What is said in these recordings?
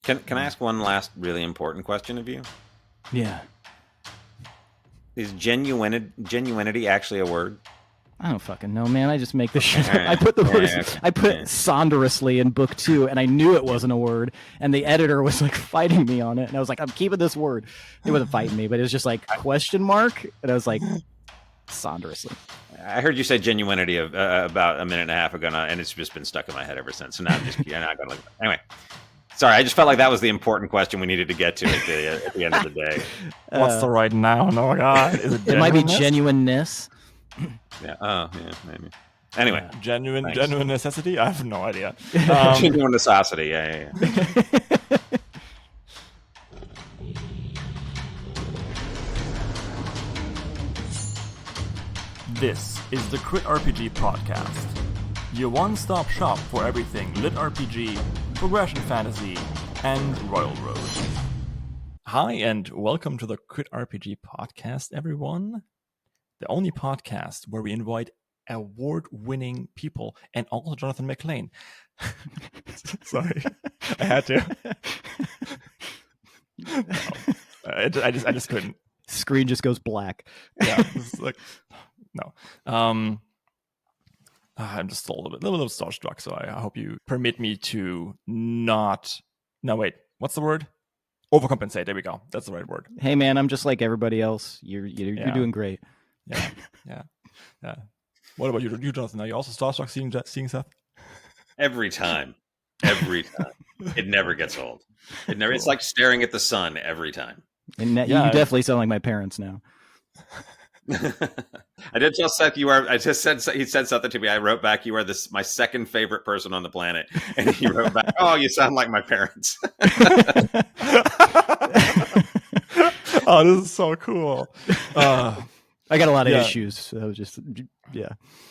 Can I ask one last really important question of you? Yeah. Is genuinity actually a word? I don't fucking know, man. I just make this shit up. Alright. I put the word. Yeah, I put yeah. sonorously in book 2, and I knew it wasn't a word. And the editor was like fighting me on it, and I was like, "I'm keeping this word." He wasn't fighting me, but it was just like question mark, and I was like, sonorously. I heard you say genuinity of about a minute and a half ago, and it's just been stuck in my head ever since. So now I'm not gonna look. Anyway, sorry. I just felt like that was the important question we needed to get to at the end of the day. What's the right noun? Oh God, is it? It might be genuineness. Yeah. Oh, yeah, maybe. Anyway, genuine necessity. I have no idea. Genuine necessity. Yeah. This is the Crit RPG Podcast, your one-stop shop for everything Lit RPG, progression fantasy, and Royal Road. Hi, and welcome to the Crit RPG Podcast, everyone. The only podcast where we invite award-winning people, and also Johnathan McClain. Sorry, I had to. No, I just couldn't. Screen just goes black. Yeah, it's like no. I'm just a little bit starstruck, so I hope you permit me to not. No, wait. What's the word? Overcompensate. There we go. That's the right word. Hey, man, I'm just like everybody else. You're doing great. Yeah. What about you, Johnathan? Are you also starstruck seeing Seth? Every time. It never gets old. It's like staring at the sun every time. And you definitely sound like my parents now. I did tell Seth he said something to me. I wrote back, "You are my second favorite person on the planet," and he wrote back, "Oh, you sound like my parents." Oh, this is so cool. I got a lot of issues, so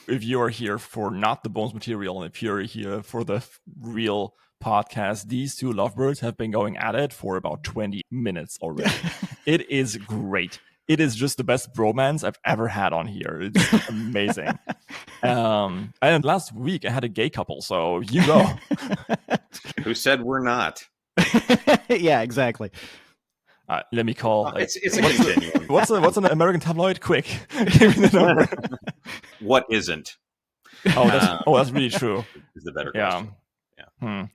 If you are here for not the Bones material, and if you're here for the real podcast, these two lovebirds have been going at it for about 20 minutes already. It is great. It is just the best bromance I've ever had on here. It's amazing. And last week I had a gay couple, so you go. Who said we're not? Yeah, exactly. Let me call. It's a continuum. What's an American tabloid? Quick, give me the number. What isn't? That's really true. Is the better question. Yeah.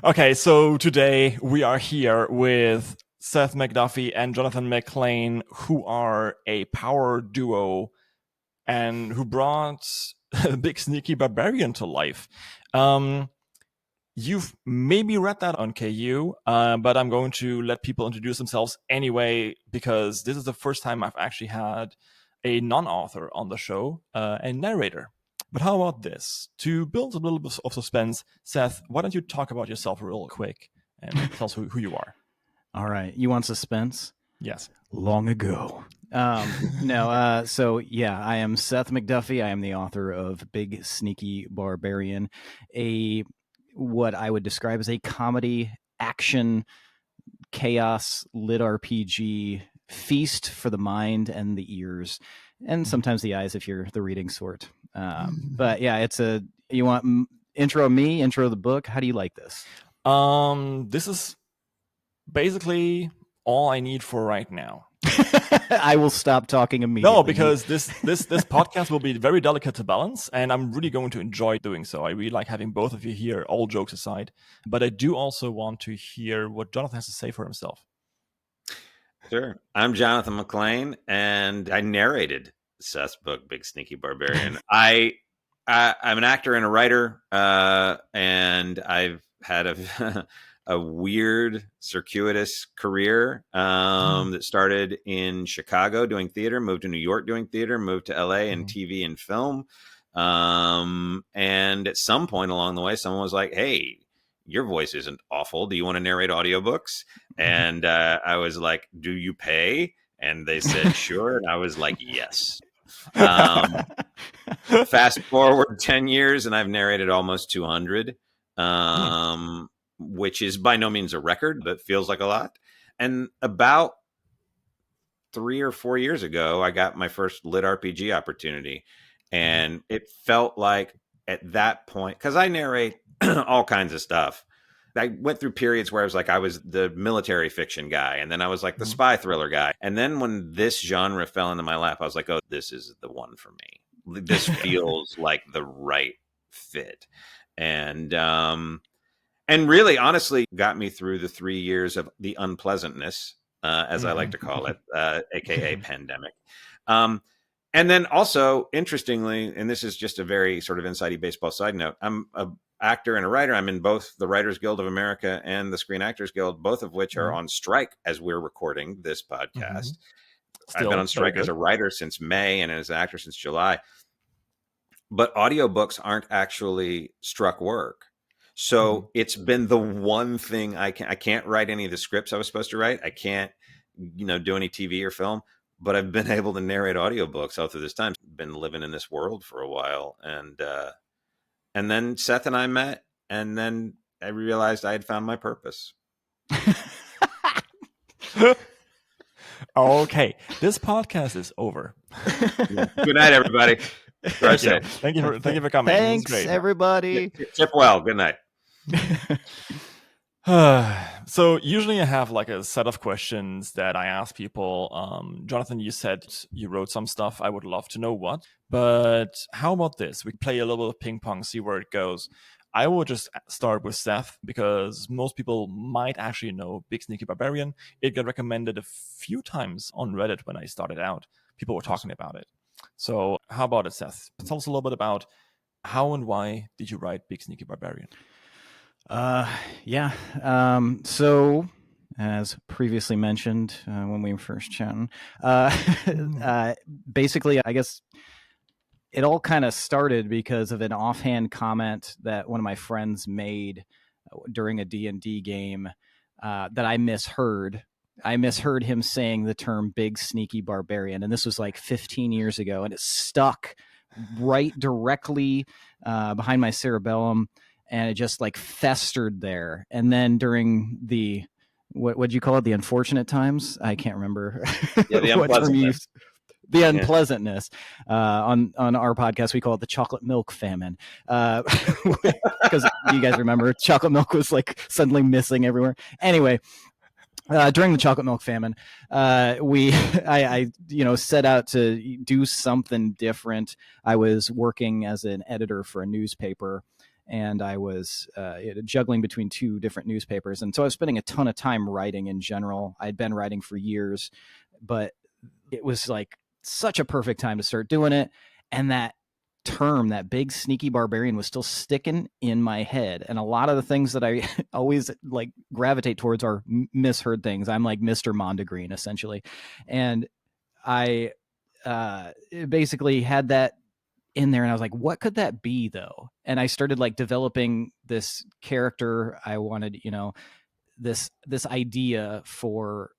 Okay, so today we are here with Seth McDuffee and Johnathan McClain, who are a power duo and who brought a big Sneaky Barbarian to life. You've maybe read that on KU, but I'm going to let people introduce themselves anyway, because this is the first time I've actually had a non-author on the show, a narrator. But how about this? To build a little bit of suspense, Seth, why don't you talk about yourself real quick and tell us who you are? All right. You want suspense? Yes. Long ago. So yeah, I am Seth McDuffie. I am the author of Big Sneaky Barbarian, what I would describe as a comedy, action, chaos, lit RPG feast for the mind and the ears, and sometimes the eyes if you're the reading sort. But yeah, you want intro the book? How do you like this? This is basically all I need for right now. I will stop talking immediately. No, because this podcast will be very delicate to balance, and I'm really going to enjoy doing so. I really like having both of you here, all jokes aside. But I do also want to hear what Johnathan has to say for himself. Sure. I'm Johnathan McClain, and I narrated Seth's book, Big Sneaky Barbarian. I'm an actor and a writer, and I've had a weird, circuitous career that started in Chicago doing theater, moved to New York doing theater, moved to LA and TV and film. And at some point along the way, someone was like, "Hey, your voice isn't awful. Do you want to narrate audiobooks?" And I was like, "Do you pay?" And they said, "Sure." And I was like, "Yes." Fast forward 10 years, and I've narrated almost 200. Which is by no means a record, but feels like a lot. And about 3 or 4 years ago, I got my first lit RPG opportunity. And it felt like at that point, because I narrate all kinds of stuff, I went through periods where I was the military fiction guy, and then I was like the spy thriller guy. And then when this genre fell into my lap, I was like, oh, this is the one for me. This feels like the right fit. And really, honestly, got me through the 3 years of the unpleasantness, as I like to call it, aka pandemic. And then also, interestingly, and this is just a very sort of insidey baseball side note, I'm an actor and a writer. I'm in both the Writers Guild of America and the Screen Actors Guild, both of which are on strike as we're recording this podcast. I've been on strike as a writer since May and as an actor since July. But audiobooks aren't actually struck work. So it's been the one thing I can't write any of the scripts I was supposed to write. I can't, do any TV or film. But I've been able to narrate audiobooks all through this time. Been living in this world for a while. And then Seth and I met, and then I realized I had found my purpose. Okay. This podcast is over. Good night, everybody. Thank you for coming. Thanks, everybody. Tip well. Good night. So usually I have like a set of questions that I ask people. Johnathan, you said you wrote some stuff. I would love to know what. But how about this? We play a little bit of ping pong, see where it goes. I will just start with Seth because most people might actually know Big Sneaky Barbarian. It got recommended a few times on Reddit when I started out. People were talking about it. So how about it, Seth? Tell us a little bit about how and why did you write Big Sneaky Barbarian? So as previously mentioned, when we were first chatting, basically, I guess it all kind of started because of an offhand comment that one of my friends made during a D&D game, that I misheard. I misheard him saying the term Big Sneaky Barbarian. And this was like 15 years ago, and it stuck right directly, behind my cerebellum. And it just like festered there. And then during the, what'd you call it? The unfortunate times? I can't remember. Yeah, the unpleasantness. The unpleasantness. On our podcast, we call it the chocolate milk famine. Because you guys remember chocolate milk was like suddenly missing everywhere. Anyway, during the chocolate milk famine, I set out to do something different. I was working as an editor for a newspaper, and I was juggling between two different newspapers. And so I was spending a ton of time writing in general. I'd been writing for years, but it was like such a perfect time to start doing it. And that term, that Big Sneaky Barbarian, was still sticking in my head. And a lot of the things that I always like gravitate towards are misheard things. I'm like Mr. Mondegreen, essentially. And I basically had that in there, and I was like, what could that be though? And I started like developing this character. I wanted, this idea for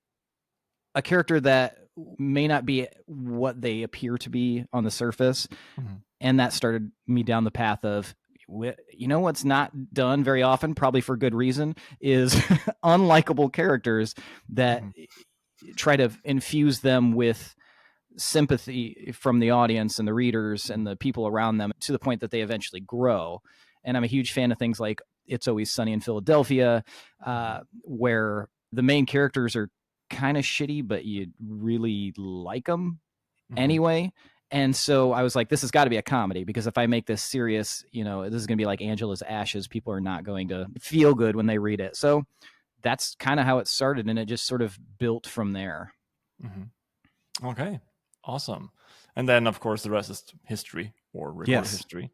a character that may not be what they appear to be on the surface. Mm-hmm. And that started me down the path of, what's not done very often, probably for good reason, is unlikable characters that try to infuse them with sympathy from the audience and the readers and the people around them to the point that they eventually grow. And I'm a huge fan of things like It's Always Sunny in Philadelphia, where the main characters are kind of shitty, but you really like them anyway. And so I was like, this has got to be a comedy, because if I make this serious, this is going to be like Angela's Ashes. People are not going to feel good when they read it. So that's kind of how it started, and it just sort of built from there. Mm-hmm. Okay. Awesome. And then, of course, the rest is history, or recorded history.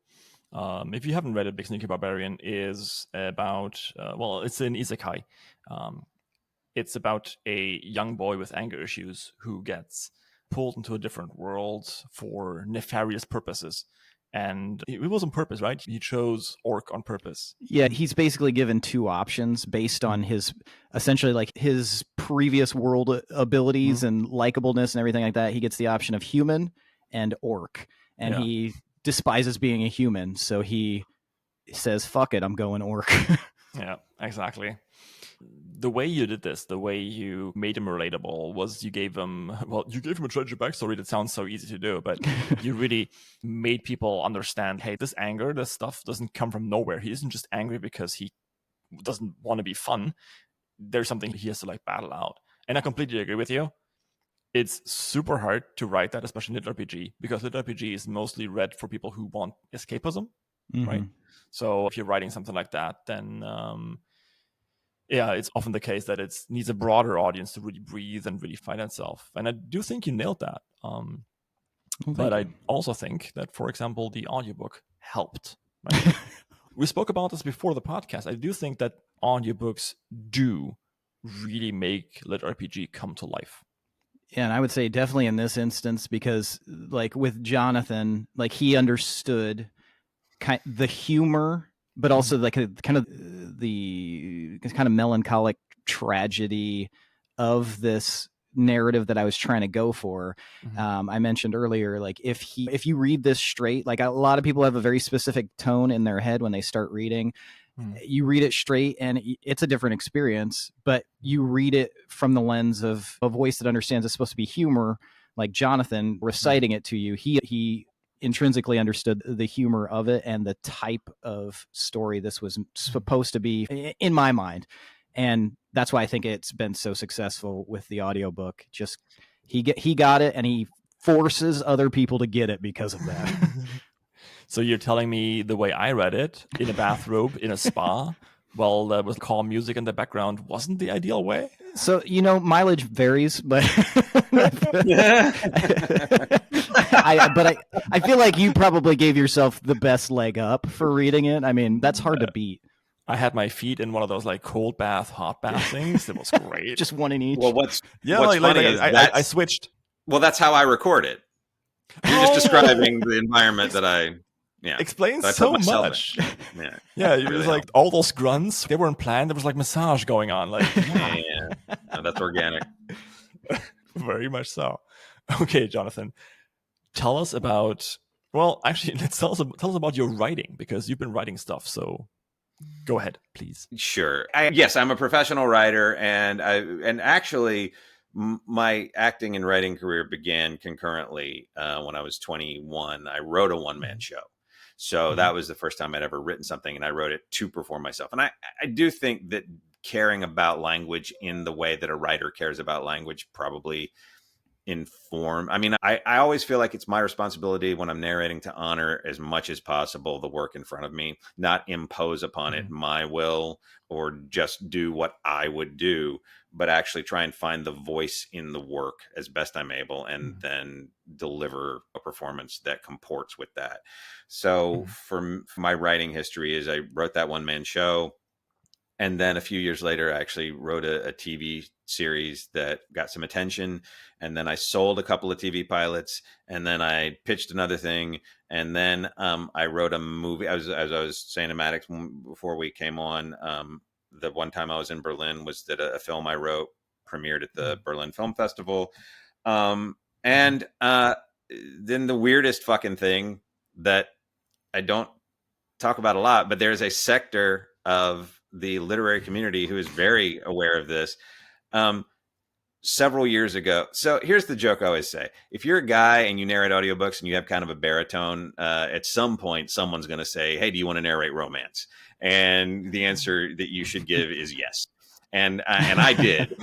If you haven't read it, Big Sneaky Barbarian is about, it's an isekai. It's about a young boy with anger issues who gets pulled into a different world for nefarious purposes. And it was on purpose, right? He chose Orc on purpose. Yeah, he's basically given two options based on his, essentially like his previous world abilities and likableness and everything like that. He gets the option of human and Orc. And he despises being a human. So he says, fuck it, I'm going Orc. Yeah, exactly. The way you did this, the way you made him relatable, was you gave him a tragic backstory that sounds so easy to do, but you really made people understand, hey, this anger, this stuff doesn't come from nowhere. He isn't just angry because he doesn't want to be fun, there's something he has to like battle out. And I completely agree with you. It's super hard to write that, especially in lit RPG, because lit RPG is mostly read for people who want escapism, right? So if you're writing something like that, then it's often the case that it needs a broader audience to really breathe and really find itself. And I do think you nailed that. But I also think that, for example, the audiobook helped. Right? We spoke about this before the podcast. I do think that audiobooks do really make lit RPG come to life. Yeah, and I would say definitely in this instance, because like with Johnathan, like he understood the humor, but also like kind of melancholic tragedy of this narrative that I was trying to go for. I mentioned earlier, like if you read this straight, like a lot of people have a very specific tone in their head when they start reading. You read it straight and it's a different experience, but you read it from the lens of a voice that understands it's supposed to be humor, like Johnathan reciting it to you. He intrinsically understood the humor of it and the type of story this was supposed to be in my mind. And that's why I think it's been so successful with the audiobook. Just he got it, and he forces other people to get it because of that. So you're telling me the way I read it, in a bathrobe, in a spa, with calm music in the background, wasn't the ideal way? So, mileage varies, but I feel like you probably gave yourself the best leg up for reading it. I mean, that's hard to beat. I had my feet in one of those like cold bath, hot bath things. It was great. Just one in each. Well, what's funny is I switched. Well, that's how I record it. You're just describing the environment that I explains so much. Yeah, it was like all those grunts, they weren't planned. There was like massage going on. Like, no, that's organic. Very much so. Okay, Johnathan, tell us about. Well, actually, tell us about your writing, because you've been writing stuff. So go ahead, please. Sure. Yes, I'm a professional writer, and actually, my acting and writing career began concurrently when I was 21. I wrote a one-man show. So that was the first time I'd ever written something, and I wrote it to perform myself. And I do think that caring about language in the way that a writer cares about language probably inform. I mean, I always feel like it's my responsibility when I'm narrating to honor as much as possible the work in front of me, not impose upon it my will or just do what I would do, but actually try and find the voice in the work as best I'm able, and then deliver a performance that comports with that. So for my writing history is I wrote that one-man show. And then a few years later, I actually wrote a TV series that got some attention. And then I sold a couple of TV pilots. And then I pitched another thing. And then I wrote a movie. As I was saying to Maddox before we came on, the one time I was in Berlin was that a film I wrote premiered at the Berlin Film Festival. And then the weirdest fucking thing that I don't talk about a lot, but there's a sector of the literary community who is very aware of this. Several years ago. So here's the joke I always say. If you're a guy and you narrate audiobooks and you have kind of a baritone, at some point, someone's going to say, hey, do you want to narrate romance? And the answer that you should give is yes. And I did.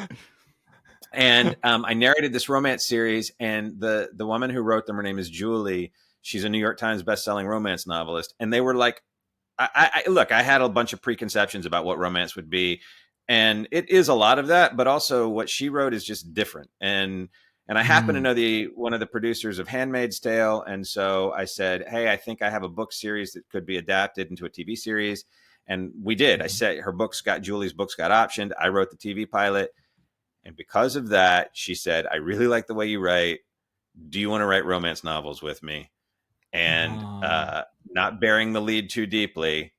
And I narrated this romance series, and the woman who wrote them, her name is Julie. She's a New York Times bestselling romance novelist. And they were like, look, I had a bunch of preconceptions about what romance would be. And it is a lot of that, but also what she wrote is just different. And I happen to know one of the producers of Handmaid's Tale. And so I said, hey, I think I have a book series that could be adapted into a TV series. And we did. I said Julie's books got optioned. I wrote the TV pilot. And because of that, she said, I really like the way you write. Do you want to write romance novels with me? And not bearing the lead too deeply,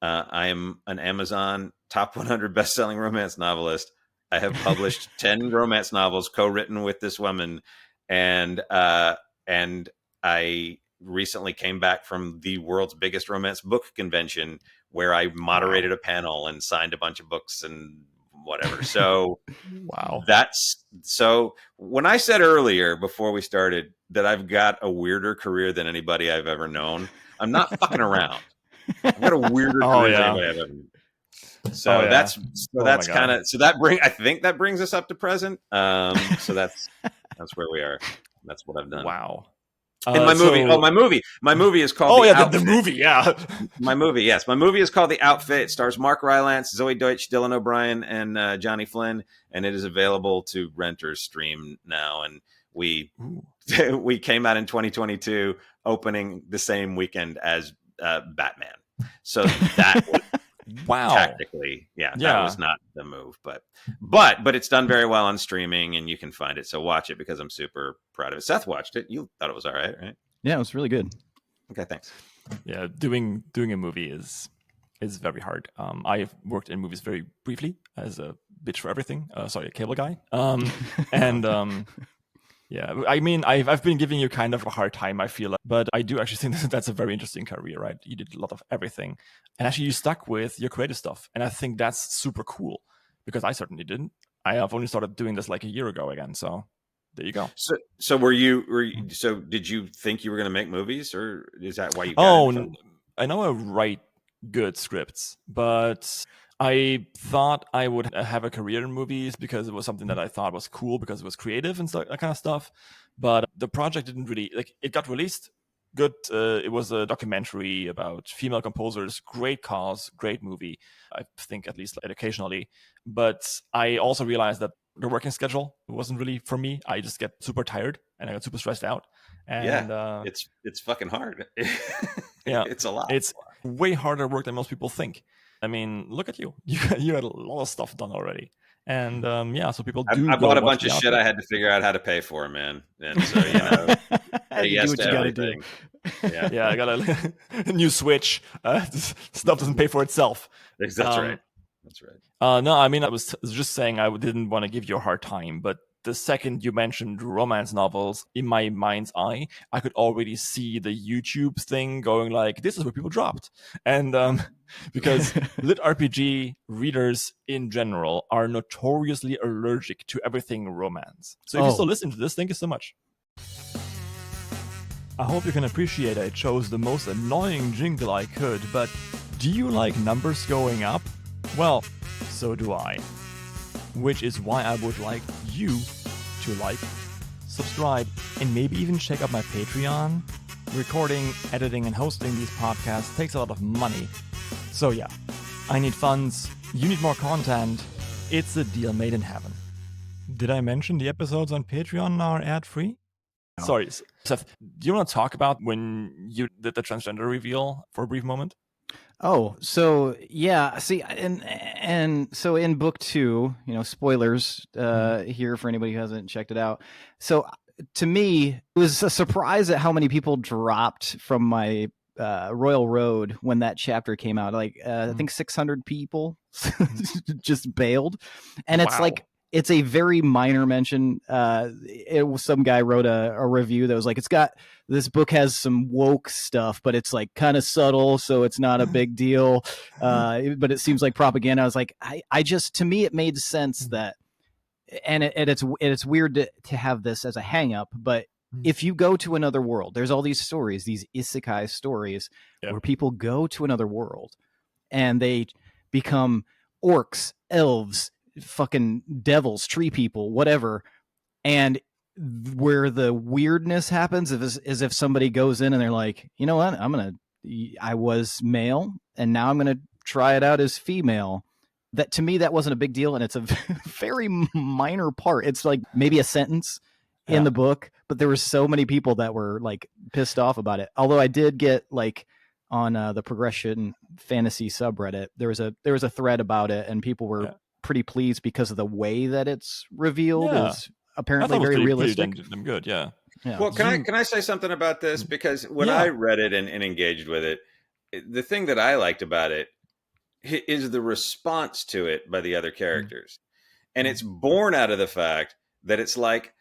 I am an Amazon top 100 best-selling romance novelist. I have published 10 romance novels co-written with this woman, and I recently came back from the world's biggest romance book convention, where I moderated a panel and signed a bunch of books and whatever. So wow. So when I said earlier before we started that I've got a weirder career than anybody I've ever known, I'm not fucking around. I've got a weirder career than anybody I've ever known. So that's my kind of I think that brings us up to present. So that's where we are. That's what I've done. Wow. And my movie is called the movie, yeah. My movie is called The Outfit. It stars Mark Rylance, Zoe Deutsch, Dylan O'Brien, and Johnny Flynn, and it is available to rent or stream now. And we came out in 2022, opening the same weekend as Batman. So that was tactically, that was not the move, but it's done very well on streaming, and you can find it. So watch it because I'm super proud of it. Seth watched it. You thought it was all right? Yeah, it was really good. Okay, thanks. Yeah, doing a movie is very hard. I've worked in movies very briefly as a bitch for everything. Sorry, a cable guy. And yeah, I mean, I've been giving you kind of a hard time, I feel, but I do actually think that's a very interesting career, right? You did a lot of everything, and actually you stuck with your creative stuff, and I think that's super cool because I certainly didn't. I have only started doing this like a year ago again, so there you go. So so did you think you were going to make movies, or is that why you got into I know I write good scripts, but I thought I would have a career in movies because it was something that I thought was cool because it was creative and that kind of stuff. But the project didn't really, it got released. Good. It was a documentary about female composers. Great cause, great movie. I think at least educationally. But I also realized that the working schedule wasn't really for me. I just get super tired and I got super stressed out. And it's fucking hard. Yeah, it's a lot. It's way harder work than most people think. I mean, look at you. You had a lot of stuff done already. And so people do. I bought a bunch of shit I had to figure out how to pay for, man. And so, yes to everything. Yeah, I got a new Switch. Stuff doesn't pay for itself. That's right. That's right. No, I mean, I was just saying I didn't want to give you a hard time, but the second you mentioned romance novels, in my mind's eye, I could already see the YouTube thing going like, this is where people dropped. And because lit RPG readers in general are notoriously allergic to everything romance. So if you still listen to this, thank you so much. I hope you can appreciate I chose the most annoying jingle I could, but do you like numbers going up? Well, so do I. Which is why I would like you to like, subscribe, and maybe even check out my Patreon. Recording, editing, and hosting these podcasts takes a lot of money. So yeah, I need funds, you need more content. It's a deal made in heaven. Did I mention the episodes on Patreon are ad-free? No. Sorry, Seth, do you want to talk about when you did the transgender reveal for a brief moment? Oh, so yeah. See, and so in book 2, spoilers here for anybody who hasn't checked it out. So to me, it was a surprise at how many people dropped from my Royal Road when that chapter came out. I think 600 people just bailed, and it's like. It's a very minor mention. Some guy wrote a review that was like, this book has some woke stuff, but it's like kind of subtle, so it's not a big deal. But it seems like propaganda. I was like, to me, it made sense that, and it's weird to have this as a hang up, but if you go to another world, there's all these stories, these isekai stories where people go to another world and they become orcs, elves, fucking devils, tree people, whatever, and where the weirdness happens is if somebody goes in and they're like, you know what, I was male and now I'm gonna try it out as female. That to me, that wasn't a big deal, and it's a very minor part. It's like maybe a sentence in the book, but there were so many people that were like pissed off about it. Although I did get like on the progression fantasy subreddit, there was a thread about it, and people were pretty pleased because of the way that it's revealed is apparently very realistic. I'm good, yeah. Well, can I say something about this? Because when I read it and engaged with it, the thing that I liked about it is the response to it by the other characters. And it's born out of the fact that it's like,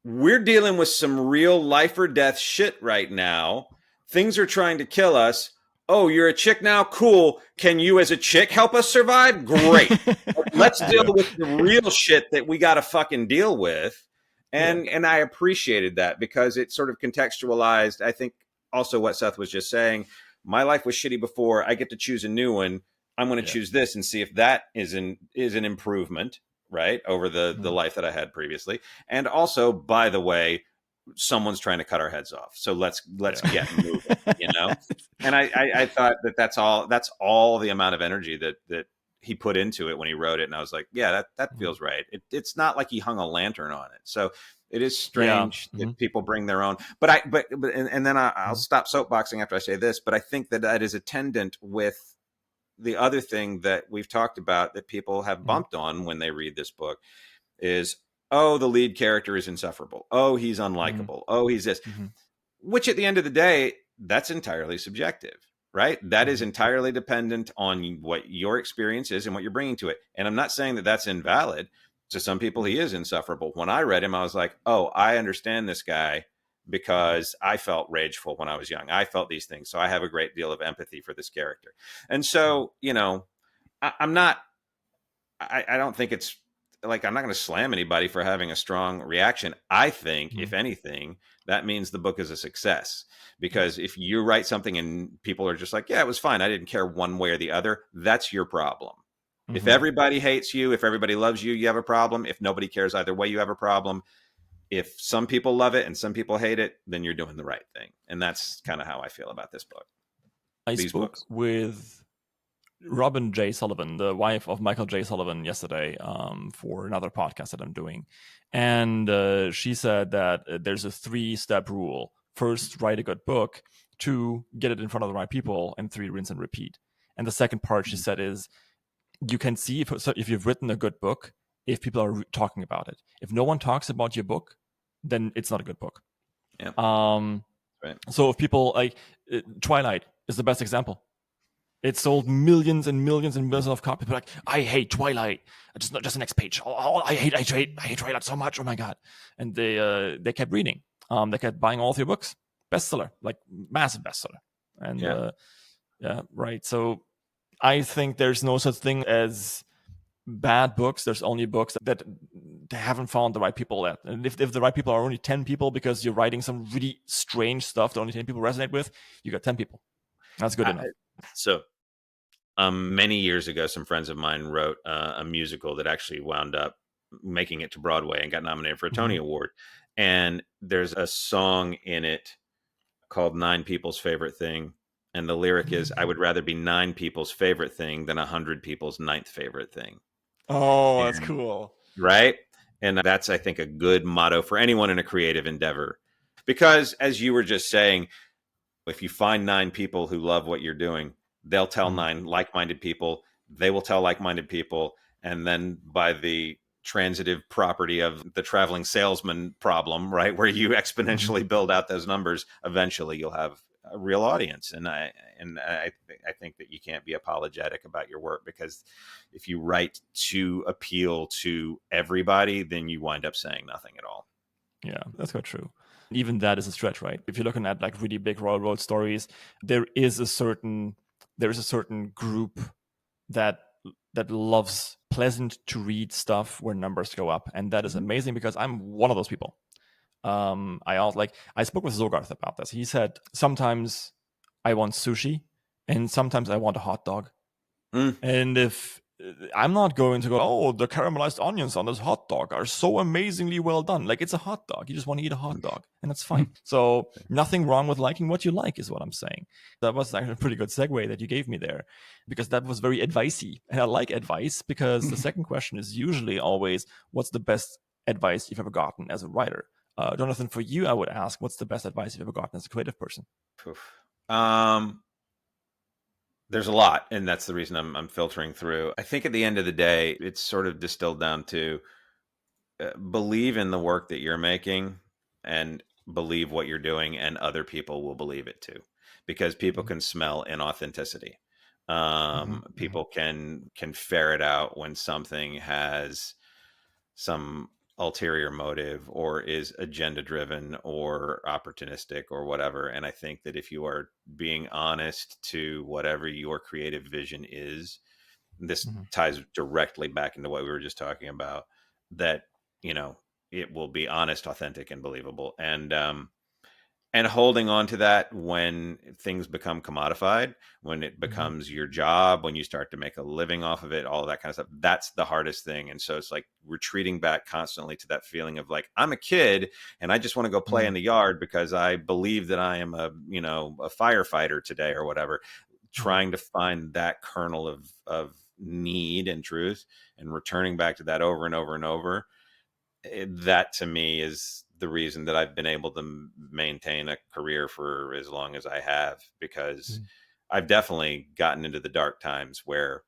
we're dealing with some real life or death shit right now. Things are trying to kill us. Oh, you're a chick now? Cool. Can you as a chick help us survive? Great. Let's deal with the real shit that we got to fucking deal with. And I appreciated that because it sort of contextualized, I think, also what Seth was just saying. My life was shitty before. I get to choose a new one. I'm going to choose this and see if that is an improvement, right, over the life that I had previously. And also, by the way, someone's trying to cut our heads off, so let's get moving, you know. And I thought that's all the amount of energy that he put into it when he wrote it, and I was like, yeah, that feels right. It's not like he hung a lantern on it, so it is strange that people bring their own. But then I'll stop soapboxing after I say this. But I think that is attendant with the other thing that we've talked about that people have bumped on when they read this book is, oh, the lead character is insufferable. Oh, he's unlikable. Oh, he's this. Which at the end of the day, that's entirely subjective, right? That is entirely dependent on what your experience is and what you're bringing to it. And I'm not saying that that's invalid. To some people, he is insufferable. When I read him, I was like, oh, I understand this guy because I felt rageful when I was young. I felt these things. So I have a great deal of empathy for this character. And so, you know, I don't think it's like, I'm not going to slam anybody for having a strong reaction. I think, if anything, that means the book is a success. Because if you write something and people are just like, yeah, it was fine, I didn't care one way or the other, that's your problem. If everybody hates you, if everybody loves you, you have a problem. If nobody cares either way, you have a problem. If some people love it and some people hate it, then you're doing the right thing. And that's kind of how I feel about this book. I spoke with Robin J. Sullivan, the wife of Michael J. Sullivan, yesterday for another podcast that I'm doing. And she said that there's a 3-step rule. First, write a good book. 2, get it in front of the right people. And 3, rinse and repeat. And the second part, she said, is you can see if you've written a good book, if people are talking about it. If no one talks about your book, then it's not a good book. Yeah. Right. So if people like Twilight is the best example. It sold millions and millions and millions of copies. People are like, I hate Twilight. Just the next page. I hate Twilight so much. Oh my god! And they kept reading. They kept buying all 3 books. Bestseller, like massive bestseller. And yeah, right. So I think there's no such thing as bad books. There's only books that they haven't found the right people at. And if the right people are only 10 people because you're writing some really strange stuff that only 10 people resonate with, you got 10 people. That's good enough. So many years ago, some friends of mine wrote a musical that actually wound up making it to Broadway and got nominated for a Tony Award. And there's a song in it called 9 People's Favorite Thing. And the lyric is, I would rather be 9 people's favorite thing than 100 people's 9th favorite thing. Oh, that's cool. Right? And that's, I think, a good motto for anyone in a creative endeavor. Because as you were just saying, if you find 9 people who love what you're doing, they'll tell 9 like-minded people, they will tell like-minded people. And then by the transitive property of the traveling salesman problem, right, where you exponentially build out those numbers, eventually you'll have a real audience. And I think that you can't be apologetic about your work, because if you write to appeal to everybody, then you wind up saying nothing at all. Yeah, that's quite true. Even that is a stretch, right? If you're looking at like really big railroad stories, there is a certain group that loves pleasant to read stuff where numbers go up, and that is amazing, because I'm one of those people. I spoke with Zogarth about this. He said sometimes I want sushi and sometimes I want a hot dog. And if I'm not going to go, oh, the caramelized onions on this hot dog are so amazingly well done. Like, it's a hot dog. You just want to eat a hot dog, and that's fine. So nothing wrong with liking what you like is what I'm saying. That was actually a pretty good segue that you gave me there, because that was very advicey. And I like advice, because the second question is usually always, what's the best advice you've ever gotten as a writer? Johnathan, for you, I would ask, what's the best advice you've ever gotten as a creative person? There's a lot, and that's the reason I'm filtering through. I think at the end of the day, it's sort of distilled down to believe in the work that you're making and believe what you're doing, and other people will believe it too, because people can smell inauthenticity. People can ferret out when something has some ulterior motive or is agenda driven or opportunistic or whatever. And I think that if you are being honest to whatever your creative vision is, this ties directly back into what we were just talking about, that, you know, it will be honest, authentic, and believable. And and holding on to that when things become commodified, when it becomes your job, when you start to make a living off of it, all of that kind of stuff, that's the hardest thing. And so it's like retreating back constantly to that feeling of like, I'm a kid and I just want to go play in the yard because I believe that I am a firefighter today or whatever, trying to find that kernel of need and truth and returning back to that over and over and over. That to me is the reason that I've been able to maintain a career for as long as I have, because I've definitely gotten into the dark times where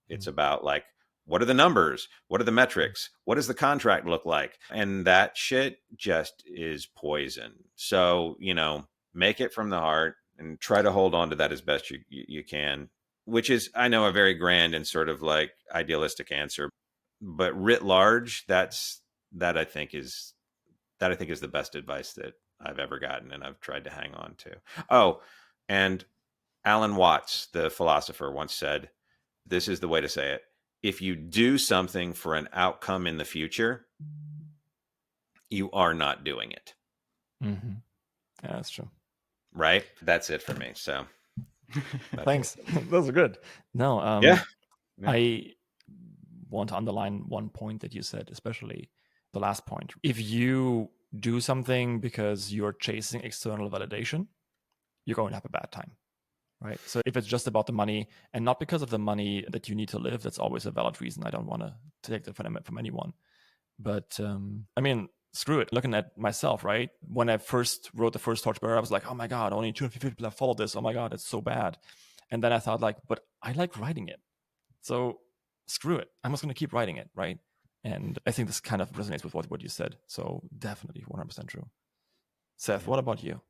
it's about like, what are the numbers? What are the metrics? What does the contract look like? And that shit just is poison. So, make it from the heart and try to hold on to that as best you can, which is, I know, a very grand and sort of like idealistic answer, but writ large, that I think is the best advice that I've ever gotten, and I've tried to hang on to. Oh, and Alan Watts, the philosopher, once said, this is the way to say it: if you do something for an outcome in the future, you are not doing it. Yeah, that's true. Right? That's it for me. So thanks. Those are good. No, yeah. I want to underline one point that you said, especially the last point. If you do something because you're chasing external validation, you're going to have a bad time, right? So if it's just about the money and not because of the money that you need to live, that's always a valid reason. I don't want to take that from anyone. But I mean, screw it. Looking at myself, right? When I first wrote the first Torchbearer, I was like, oh my God, only 250 people have followed this. Oh my God, it's so bad. And then I thought like, but I like writing it. So screw it. I'm just going to keep writing it, right? And I think this kind of resonates with what you said. So definitely 100% true. Seth, what about you?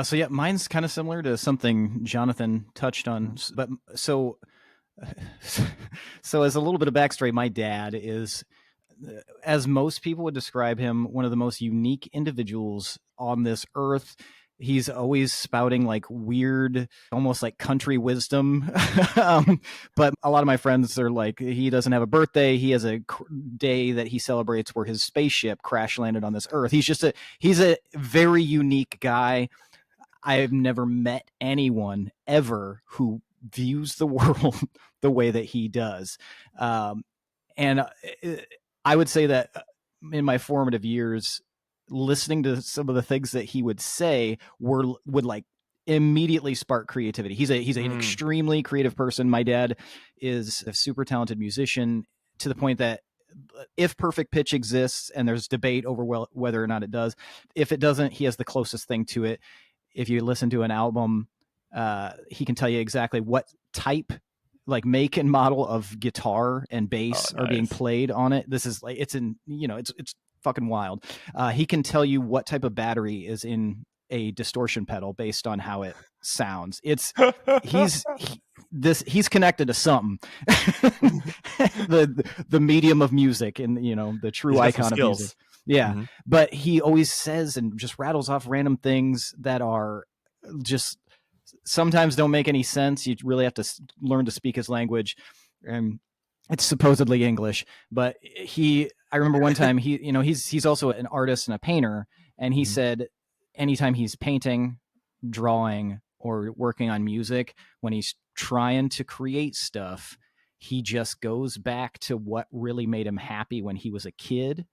So yeah, mine's kind of similar to something Johnathan touched on. But so as a little bit of backstory, my dad is, as most people would describe him, one of the most unique individuals on this earth. He's always spouting like weird, almost like country wisdom. But a lot of my friends are like, he doesn't have a birthday. He has a day that he celebrates where his spaceship crash landed on this earth. He's a very unique guy. I've never met anyone ever who views the world the way that he does. And I would say that in my formative years, listening to some of the things that he would say would like immediately spark creativity. He's an extremely creative person. My dad is a super talented musician, to the point that if perfect pitch exists, and there's debate over whether or not it does, if it doesn't, he has the closest thing to it. If you listen to an album, he can tell you exactly what type, like make and model of guitar and bass are being played on it. This is like, it's fucking wild. He can tell you what type of battery is in a distortion pedal based on how it sounds. He's connected to something. the medium of music, and the true icon of music. Yeah. But he always says and just rattles off random things that are just sometimes don't make any sense. You really have to learn to speak his language. And it's supposedly English, but I remember one time he's also an artist and a painter. And he said, anytime he's painting, drawing, or working on music, when he's trying to create stuff, he just goes back to what really made him happy when he was a kid.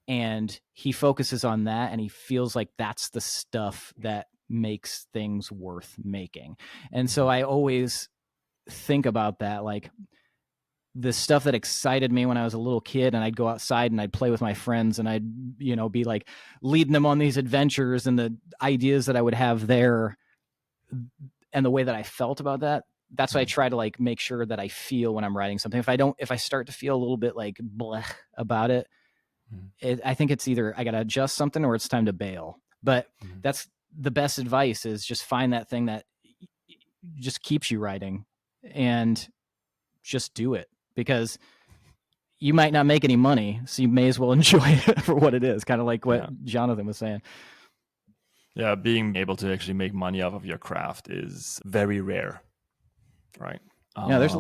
And he focuses on that, and he feels like that's the stuff that makes things worth making. And so I always think about that, like the stuff that excited me when I was a little kid, and I'd go outside and I'd play with my friends, and I'd, be like leading them on these adventures, and the ideas that I would have there and the way that I felt about that. That's what I try to like make sure that I feel when I'm writing something. If I start to feel a little bit like bleh about it, I think it's either I got to adjust something or it's time to bail. But that's the best advice, is just find that thing that just keeps you writing and just do it, because you might not make any money. So you may as well enjoy it for what it is. Kind of like what Johnathan was saying. Yeah. Being able to actually make money off of your craft is very rare. Right. Yeah, there's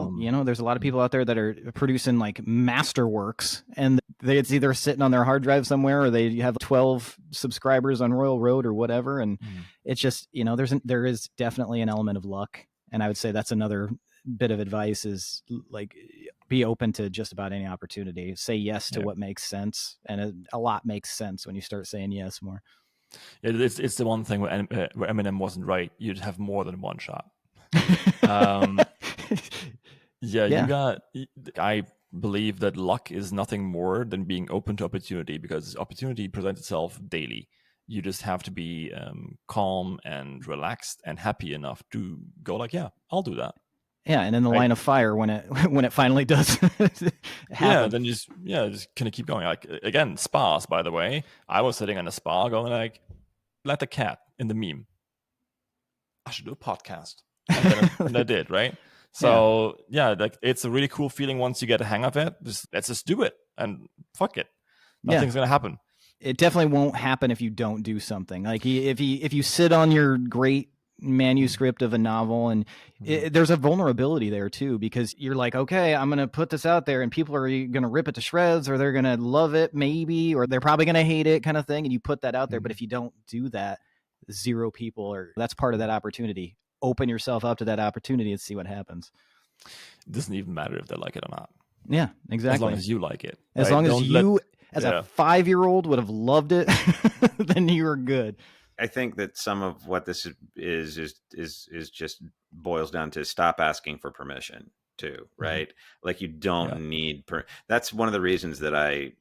a lot of people out there that are producing like masterworks, and it's either sitting on their hard drive somewhere, or they have 12 subscribers on Royal Road or whatever, and it's just there is definitely an element of luck, and I would say that's another bit of advice is like be open to just about any opportunity. Say yes to what makes sense, and a lot makes sense when you start saying yes more. It's the one thing where Eminem wasn't right. You'd have more than one shot. I believe that luck is nothing more than being open to opportunity, because opportunity presents itself daily. You just have to be calm and relaxed and happy enough to go like, yeah, I'll do that. Yeah, and in the line of fire when it finally does happen. Yeah, then just kind of keep going. Like, again, spas, by the way. I was sitting in a spa going like, let the cat in the meme. I should do a podcast. And I did, right? So like it's a really cool feeling once you get a hang of it. Let's just do it and fuck it. Nothing's gonna happen. It definitely won't happen if you don't do something. Like if you sit on your great manuscript of a novel, and there's a vulnerability there too, because you're like, okay, I'm gonna put this out there and people are gonna rip it to shreds, or they're gonna love it maybe, or they're probably gonna hate it, kind of thing, and you put that out there. But if you don't do that, zero people that's part of that opportunity. Open yourself up to that opportunity and see what happens. It doesn't even matter if they like it or not. Yeah, exactly. As long as you like it. As long as you as a 5-year-old would have loved it, then you were good. I think that some of what this is just boils down to stop asking for permission too, right? Like you don't need that's one of the reasons that I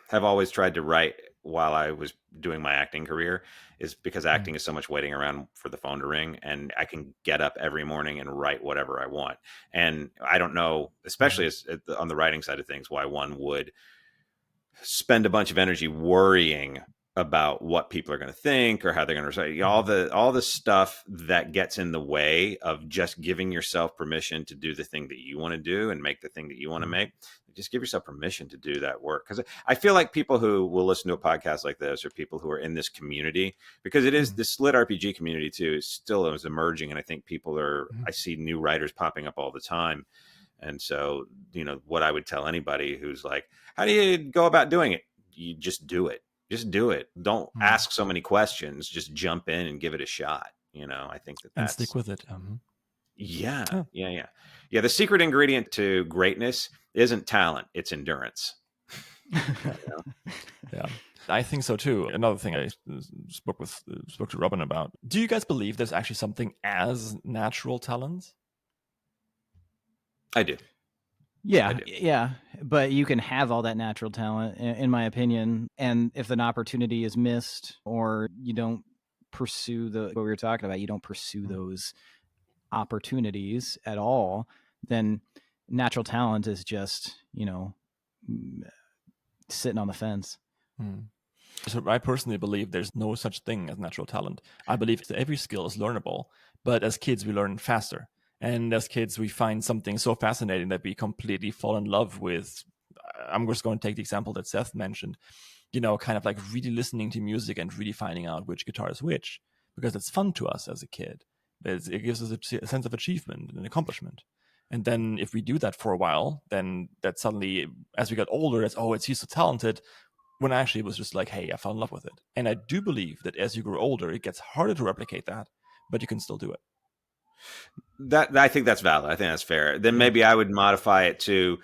have always tried to write while I was doing my acting career, is because acting is so much waiting around for the phone to ring, and I can get up every morning and write whatever I want. And I don't know, especially on the writing side of things, why one would spend a bunch of energy worrying about what people are going to think or how they're going to recite, all the stuff that gets in the way of just giving yourself permission to do the thing that you want to do and make the thing that you want to make. Just give yourself permission to do that work. Because I feel like people who will listen to a podcast like this are people who are in this community, because it is this lit RPG community too, is emerging. And I think people I see new writers popping up all the time. And so, what I would tell anybody who's like, how do you go about doing it? You just do it. Just do it. Don't ask so many questions. Just jump in and give it a shot. I think that's... And stick with it. Yeah. The secret ingredient to greatness isn't talent. It's endurance. Yeah. I think so too. Another thing I spoke to Robin about. Do you guys believe there's actually something as natural talent? I do. Yeah, but you can have all that natural talent, in my opinion, and if an opportunity is missed, or you don't pursue what we were talking about, you don't pursue those opportunities at all, then natural talent is just, sitting on the fence. So I personally believe there's no such thing as natural talent. I believe that every skill is learnable, but as kids we learn faster. And as kids, we find something so fascinating that we completely fall in love with. I'm just going to take the example that Seth mentioned, kind of like really listening to music and really finding out which guitar is which, because it's fun to us as a kid. It gives us a sense of achievement and accomplishment. And then if we do that for a while, then that suddenly, as we got older, he's so talented, when actually it was just like, hey, I fell in love with it. And I do believe that as you grow older, it gets harder to replicate that, but you can still do it. I think that's valid. I think that's fair. Then maybe I would modify it to,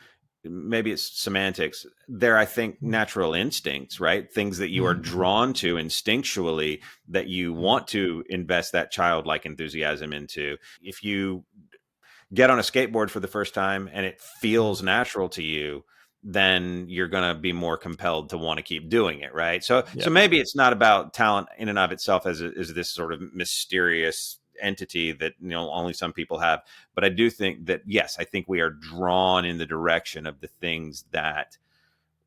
maybe it's semantics. I think natural instincts, right? Things that you are drawn to instinctually, that you want to invest that childlike enthusiasm into. If you get on a skateboard for the first time and it feels natural to you, then you're going to be more compelled to want to keep doing it, right? So maybe it's not about talent in and of itself as this sort of mysterious entity that only some people have, but I do think that I think we are drawn in the direction of the things that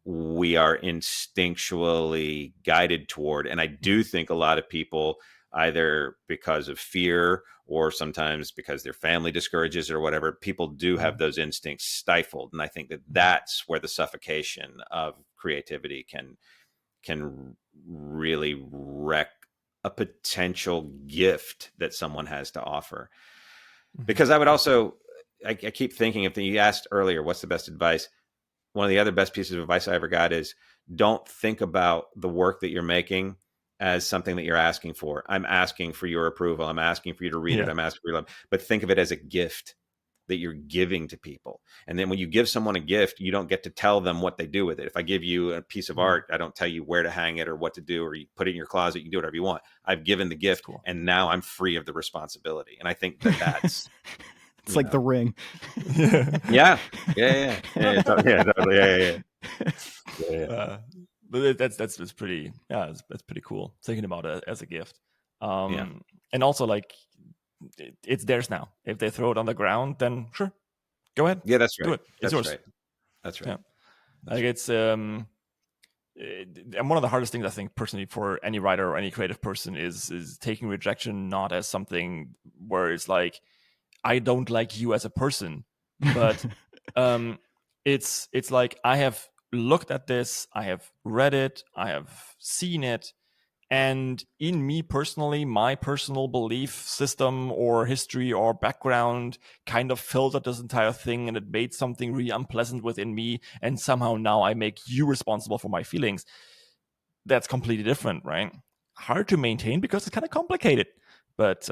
we are instinctually guided toward. And I do think a lot of people, either because of fear or sometimes because their family discourages or whatever, people do have those instincts stifled. And I think that that's where the suffocation of creativity can really wreck a potential gift that someone has to offer. Because I would also, I keep thinking if you asked earlier, what's the best advice? One of the other best pieces of advice I ever got is don't think about the work that you're making as something that you're asking for. I'm asking for your approval. I'm asking for you to read it. I'm asking for your love. But think of it as a gift that you're giving to people. And then when you give someone a gift, you don't get to tell them what they do with it. If I give you a piece of art, I don't tell you where to hang it or what to do, or you put it in your closet, you can do whatever you want. I've given the gift, and now I'm free of the responsibility. And I think that's it's like The Ring. Yeah. Totally. But that's pretty that's pretty cool, thinking about it as a gift. And also, like, it's theirs now. If they throw it on the ground, then sure, go ahead. Yeah, that's right. Do it. It's yours. Right. That's right. Yeah. Like, it's and one of the hardest things, I think, personally, for any writer or any creative person is taking rejection not as something where it's like, I don't like you as a person, but it's like, I have looked at this, I have read it, I have seen it, and in me personally, my personal belief system or history or background kind of filtered this entire thing, and it made something really unpleasant within me, and somehow now I make you responsible for my feelings. That's completely different, right? Hard to maintain because it's kind of complicated, but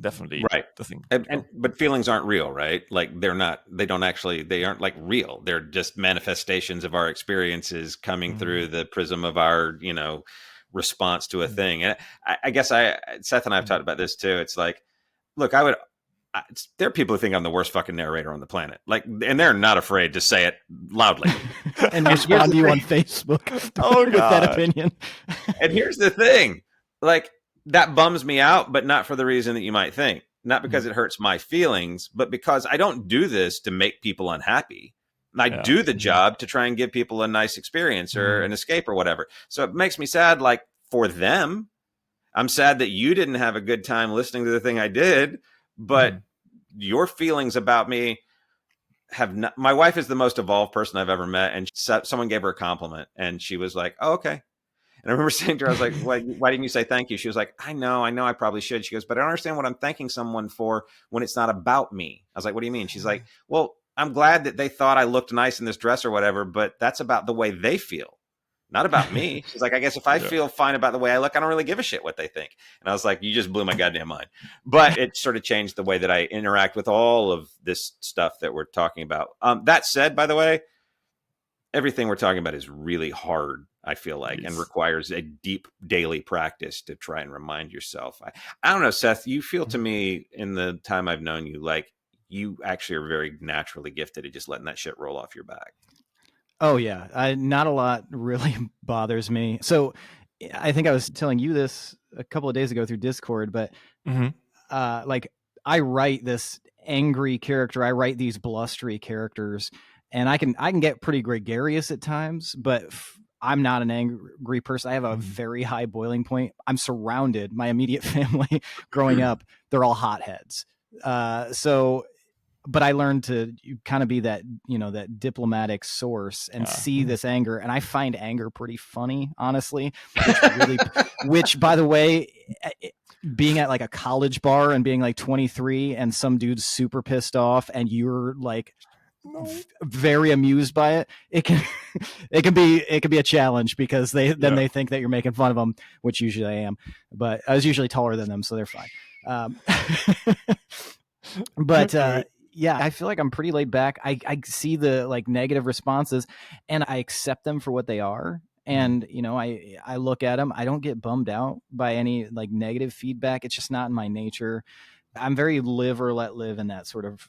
definitely right. The thing. But feelings aren't real, right? Like, they aren't like real. They're just manifestations of our experiences coming through the prism of our, response to a thing. And I guess Seth and I have talked about this too. It's like, look, there are people who think I'm the worst fucking narrator on the planet. Like, and they're not afraid to say it loudly and respond to you on Facebook with that opinion. And here's the thing, like, that bums me out, but not for the reason that you might think. Not because it hurts my feelings, but because I don't do this to make people unhappy. I do the job to try and give people a nice experience or an escape or whatever. So it makes me sad, like, for them. I'm sad that you didn't have a good time listening to the thing I did, but your feelings about me have not. My wife is the most evolved person I've ever met, and someone gave her a compliment, and she was like, "Oh, okay." And I remember saying to her, I was like, why didn't you say thank you? She was like, I know I probably should. She goes, but I don't understand what I'm thanking someone for when it's not about me. I was like, what do you mean? She's like, well, I'm glad that they thought I looked nice in this dress or whatever, but that's about the way they feel, not about me. She's like, I guess if I feel fine about the way I look, I don't really give a shit what they think. And I was like, you just blew my goddamn mind. But it sort of changed the way that I interact with all of this stuff that we're talking about. That said, by the way, everything we're talking about is really hard, I feel like, and requires a deep daily practice to try and remind yourself. I don't know, Seth, you feel to me in the time I've known you, like you actually are very naturally gifted at just letting that shit roll off your back. Oh yeah. Not a lot really bothers me. So I think I was telling you this a couple of days ago through Discord, but like, I write this angry character. I write these blustery characters, and I can get pretty gregarious at times, but I'm not an angry person. I have a very high boiling point. I'm surrounded. My immediate family growing up, they're all hotheads. But I learned to kind of be that, that diplomatic source and see this anger. And I find anger pretty funny, honestly, which by the way, being at like a college bar and being like 23 and some dude's super pissed off and you're like very amused by it, it can be a challenge because they think that you're making fun of them, which usually I am, but I was usually taller than them, so they're fine. But yeah, I feel like I'm pretty laid back. I see the like negative responses and I accept them for what they are. And, I look at them. I don't get bummed out by any like negative feedback. It's just not in my nature. I'm very live or let live in that sort of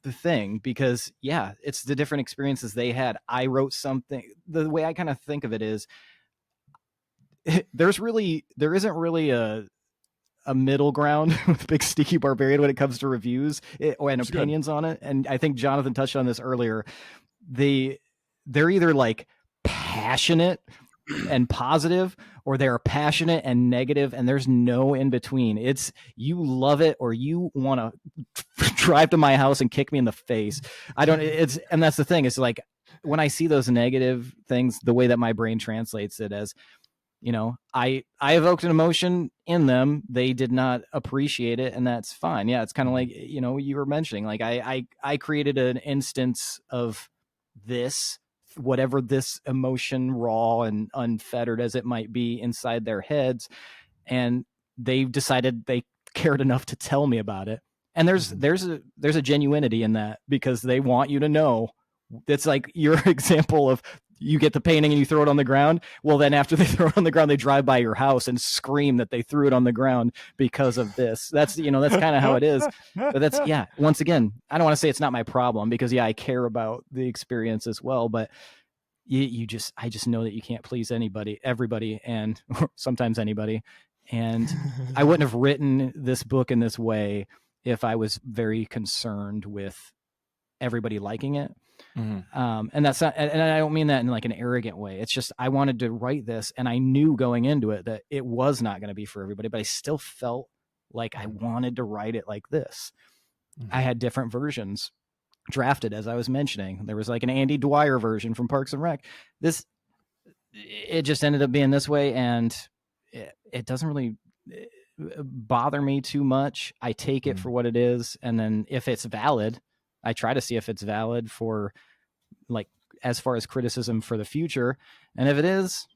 the thing, because it's the different experiences they had. I wrote something. The way I kind of think of it is there isn't really a middle ground with Big Sneaky Barbarian when it comes to reviews and opinions on it. And I think Johnathan touched on this earlier. They're either like passionate and positive, or they're passionate and negative, and there's no in between. It's you love it or you want to drive to my house and kick me in the face. And that's the thing. It's like when I see those negative things, the way that my brain translates it as I evoked an emotion in them. They did not appreciate it, and that's fine. Yeah, it's kind of like, you were mentioning, like I created an instance of this, whatever this emotion, raw and unfettered as it might be, inside their heads, and they decided they cared enough to tell me about it. And there's a genuinity in that, because they want you to know. It's like your example of, you get the painting and you throw it on the ground. Well, then after they throw it on the ground, they drive by your house and scream that they threw it on the ground because of this. That's kind of how it is. But that's, once again, I don't want to say it's not my problem, because I care about the experience as well. But I just know that you can't please everybody, and sometimes anybody. And I wouldn't have written this book in this way if I was very concerned with everybody liking it. And that's not, and I don't mean that in like an arrogant way. It's just, I wanted to write this, and I knew going into it that it was not going to be for everybody, but I still felt like I wanted to write it like this. I had different versions drafted, as I was mentioning. There was like an Andy Dwyer version from Parks and Rec. It just ended up being this way, and it doesn't really bother me too much. I take it for what it is, and then if it's valid, I try to see if it's valid for, like, as far as criticism for the future. And if it is,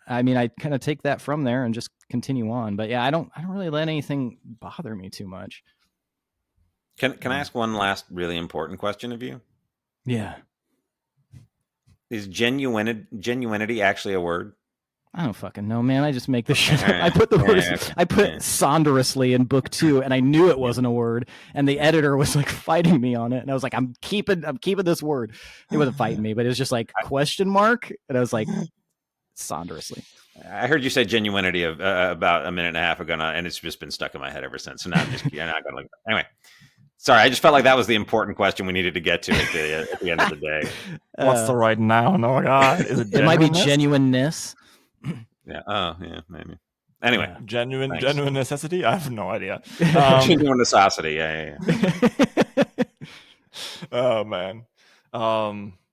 I mean, I kind of take that from there and just continue on. But I don't really let anything bother me too much. Can I ask one last really important question of you? Yeah. Is genuinity actually a word? I don't fucking know, man. I just make this shit up. I put the words, I put sonorously in book 2, and I knew it wasn't a word, and the editor was like fighting me on it, and I was like, I'm keeping this word. He wasn't fighting me, but it was just like question mark, and I was like, sonorously. I heard you say genuinity of about a minute and a half ago, and it's just been stuck in my head ever since. So now I'm just not gonna. Anyway, sorry. I just felt like that was the important question we needed to get to at the end of the day. What's the right noun? Oh my God, is it? It might be genuineness. Yeah. Oh, yeah. Maybe. Anyway, genuine necessity. I have no idea. Genuine necessity. Yeah. Oh man.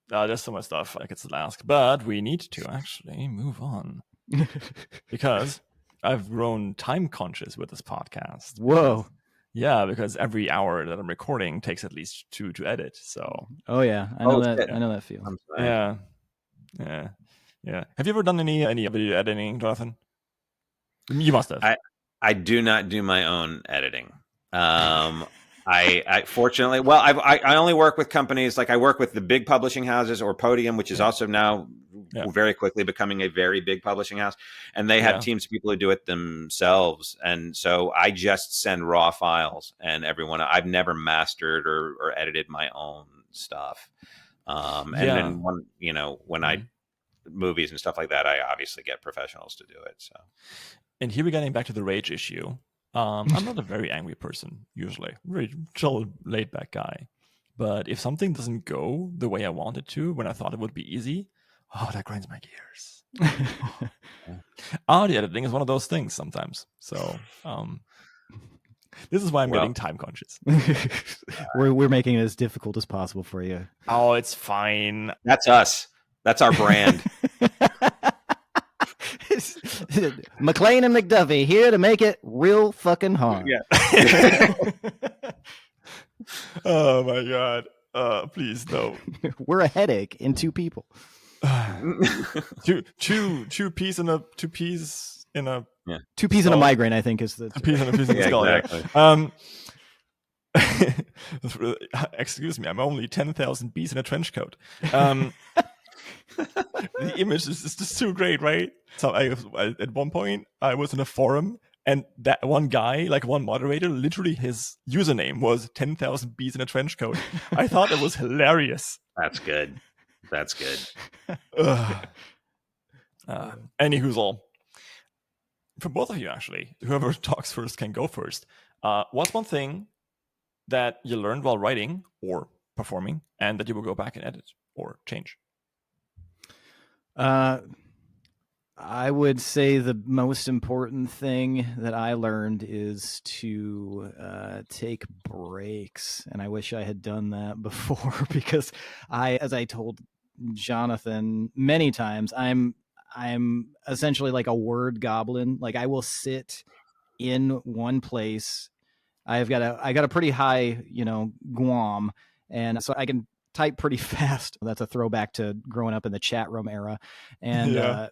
There's so much stuff I could still ask, but we need to actually move on because I've grown time conscious with this podcast. Whoa. Yeah, because every hour that I'm recording takes at least 2 to edit. So. Oh yeah, I know that feeling. Yeah. Have you ever done any video editing, Johnathan? You must have. I do not do my own editing. I fortunately, well, I only work with companies, like I work with the big publishing houses, or Podium, which is also now very quickly becoming a very big publishing house, and they have teams of people who do it themselves, and so I just send raw files, and I've never mastered or edited my own stuff. And then when I movies and stuff like that, I obviously get professionals to do it. So, and here we're getting back to the rage issue. I'm not a very angry person usually, very chill, laid back guy. But if something doesn't go the way I want it to, when I thought it would be easy, that grinds my gears. Audio editing is one of those things sometimes. So this is why I'm getting time conscious. We're making it as difficult as possible for you. Oh, it's fine. That's us. That's our brand. McClain and McDuffie here to make it real fucking hard. Yeah. Oh my God. Please no. We're a headache in 2 people. two peas in a 2 peas in a 2 peas in a migraine, I think is the 2 peas in a skull. Exactly. Excuse me, I'm only 10,000 bees in a trench coat. The image is just too great, right? So at one point I was in a forum, and that one guy, like one moderator, literally his username was 10,000 bees in a trench coat. I thought it was hilarious. That's good. Anywho's for both of you, actually, whoever talks first can go first. What's one thing that you learned while writing or performing, and that you will go back and edit or change? I would say the most important thing that I learned is to take breaks, and I wish I had done that before, because as I told Johnathan many times, I'm I'm essentially like a word goblin. Like I will sit in one place. I got a pretty high, Guam, and so I can type pretty fast. That's a throwback to growing up in the chat room era. And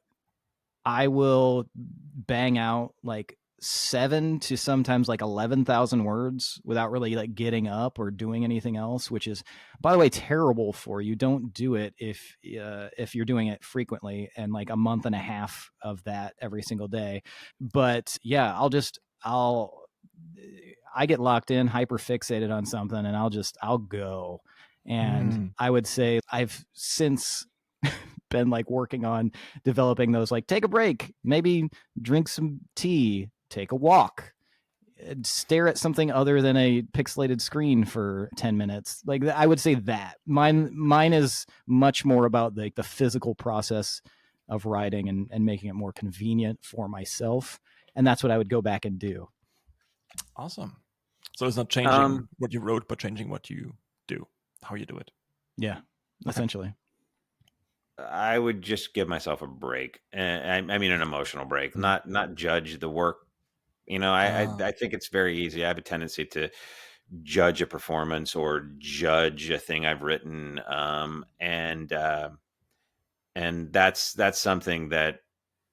I will bang out like 7 to sometimes like 11,000 words without really like getting up or doing anything else, which is, by the way, terrible for you. Don't do it if you're doing it frequently and like a month and a half of that every single day. But yeah, I get locked in, hyper fixated on something, and I'll go. And I would say I've since been like working on developing those, like take a break, maybe drink some tea, take a walk, stare at something other than a pixelated screen for 10 minutes. Like I would say that mine is much more about like the physical process of writing and making it more convenient for myself. And that's what I would go back and do. Awesome. So it's not changing what you wrote, but changing what you do, how you do it. Yeah, essentially. I would just give myself a break, and I mean an emotional break, not judge the work. I think it's very easy. I have a tendency to judge a performance or judge a thing I've written, and that's something that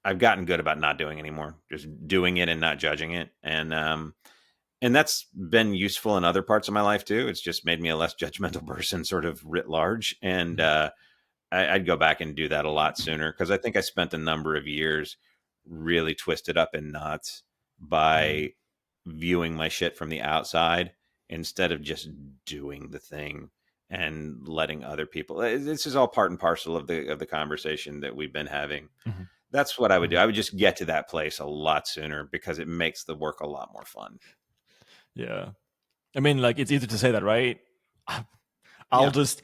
I've gotten good about not doing anymore. Just doing it and not judging it, and that's been useful in other parts of my life too. It's just made me a less judgmental person, sort of writ large, and I'd go back and do that a lot sooner, because I think I spent a number of years really twisted up in knots by viewing my shit from the outside instead of just doing the thing and letting other people. This is all part and parcel of the conversation that we've been having. Mm-hmm. That's what I would do. I would just get to that place a lot sooner, because it makes the work a lot more fun. Yeah. I mean, like, it's easy to say that, right? I'll just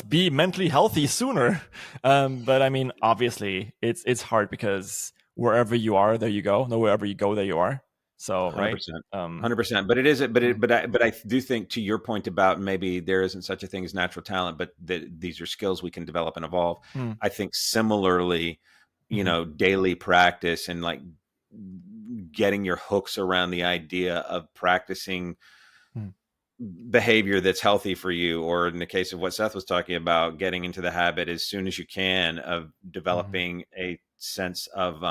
be mentally healthy sooner. But I mean, obviously it's hard, because wherever you are, there you go. No, wherever you go, there you are. So 100%, right. 100%. But it is, but I do think, to your point about maybe there isn't such a thing as natural talent, but these are skills we can develop and evolve. I think similarly, daily practice and like getting your hooks around the idea of practicing behavior that's healthy for you, or in the case of what Seth was talking about, getting into the habit as soon as you can of developing a sense of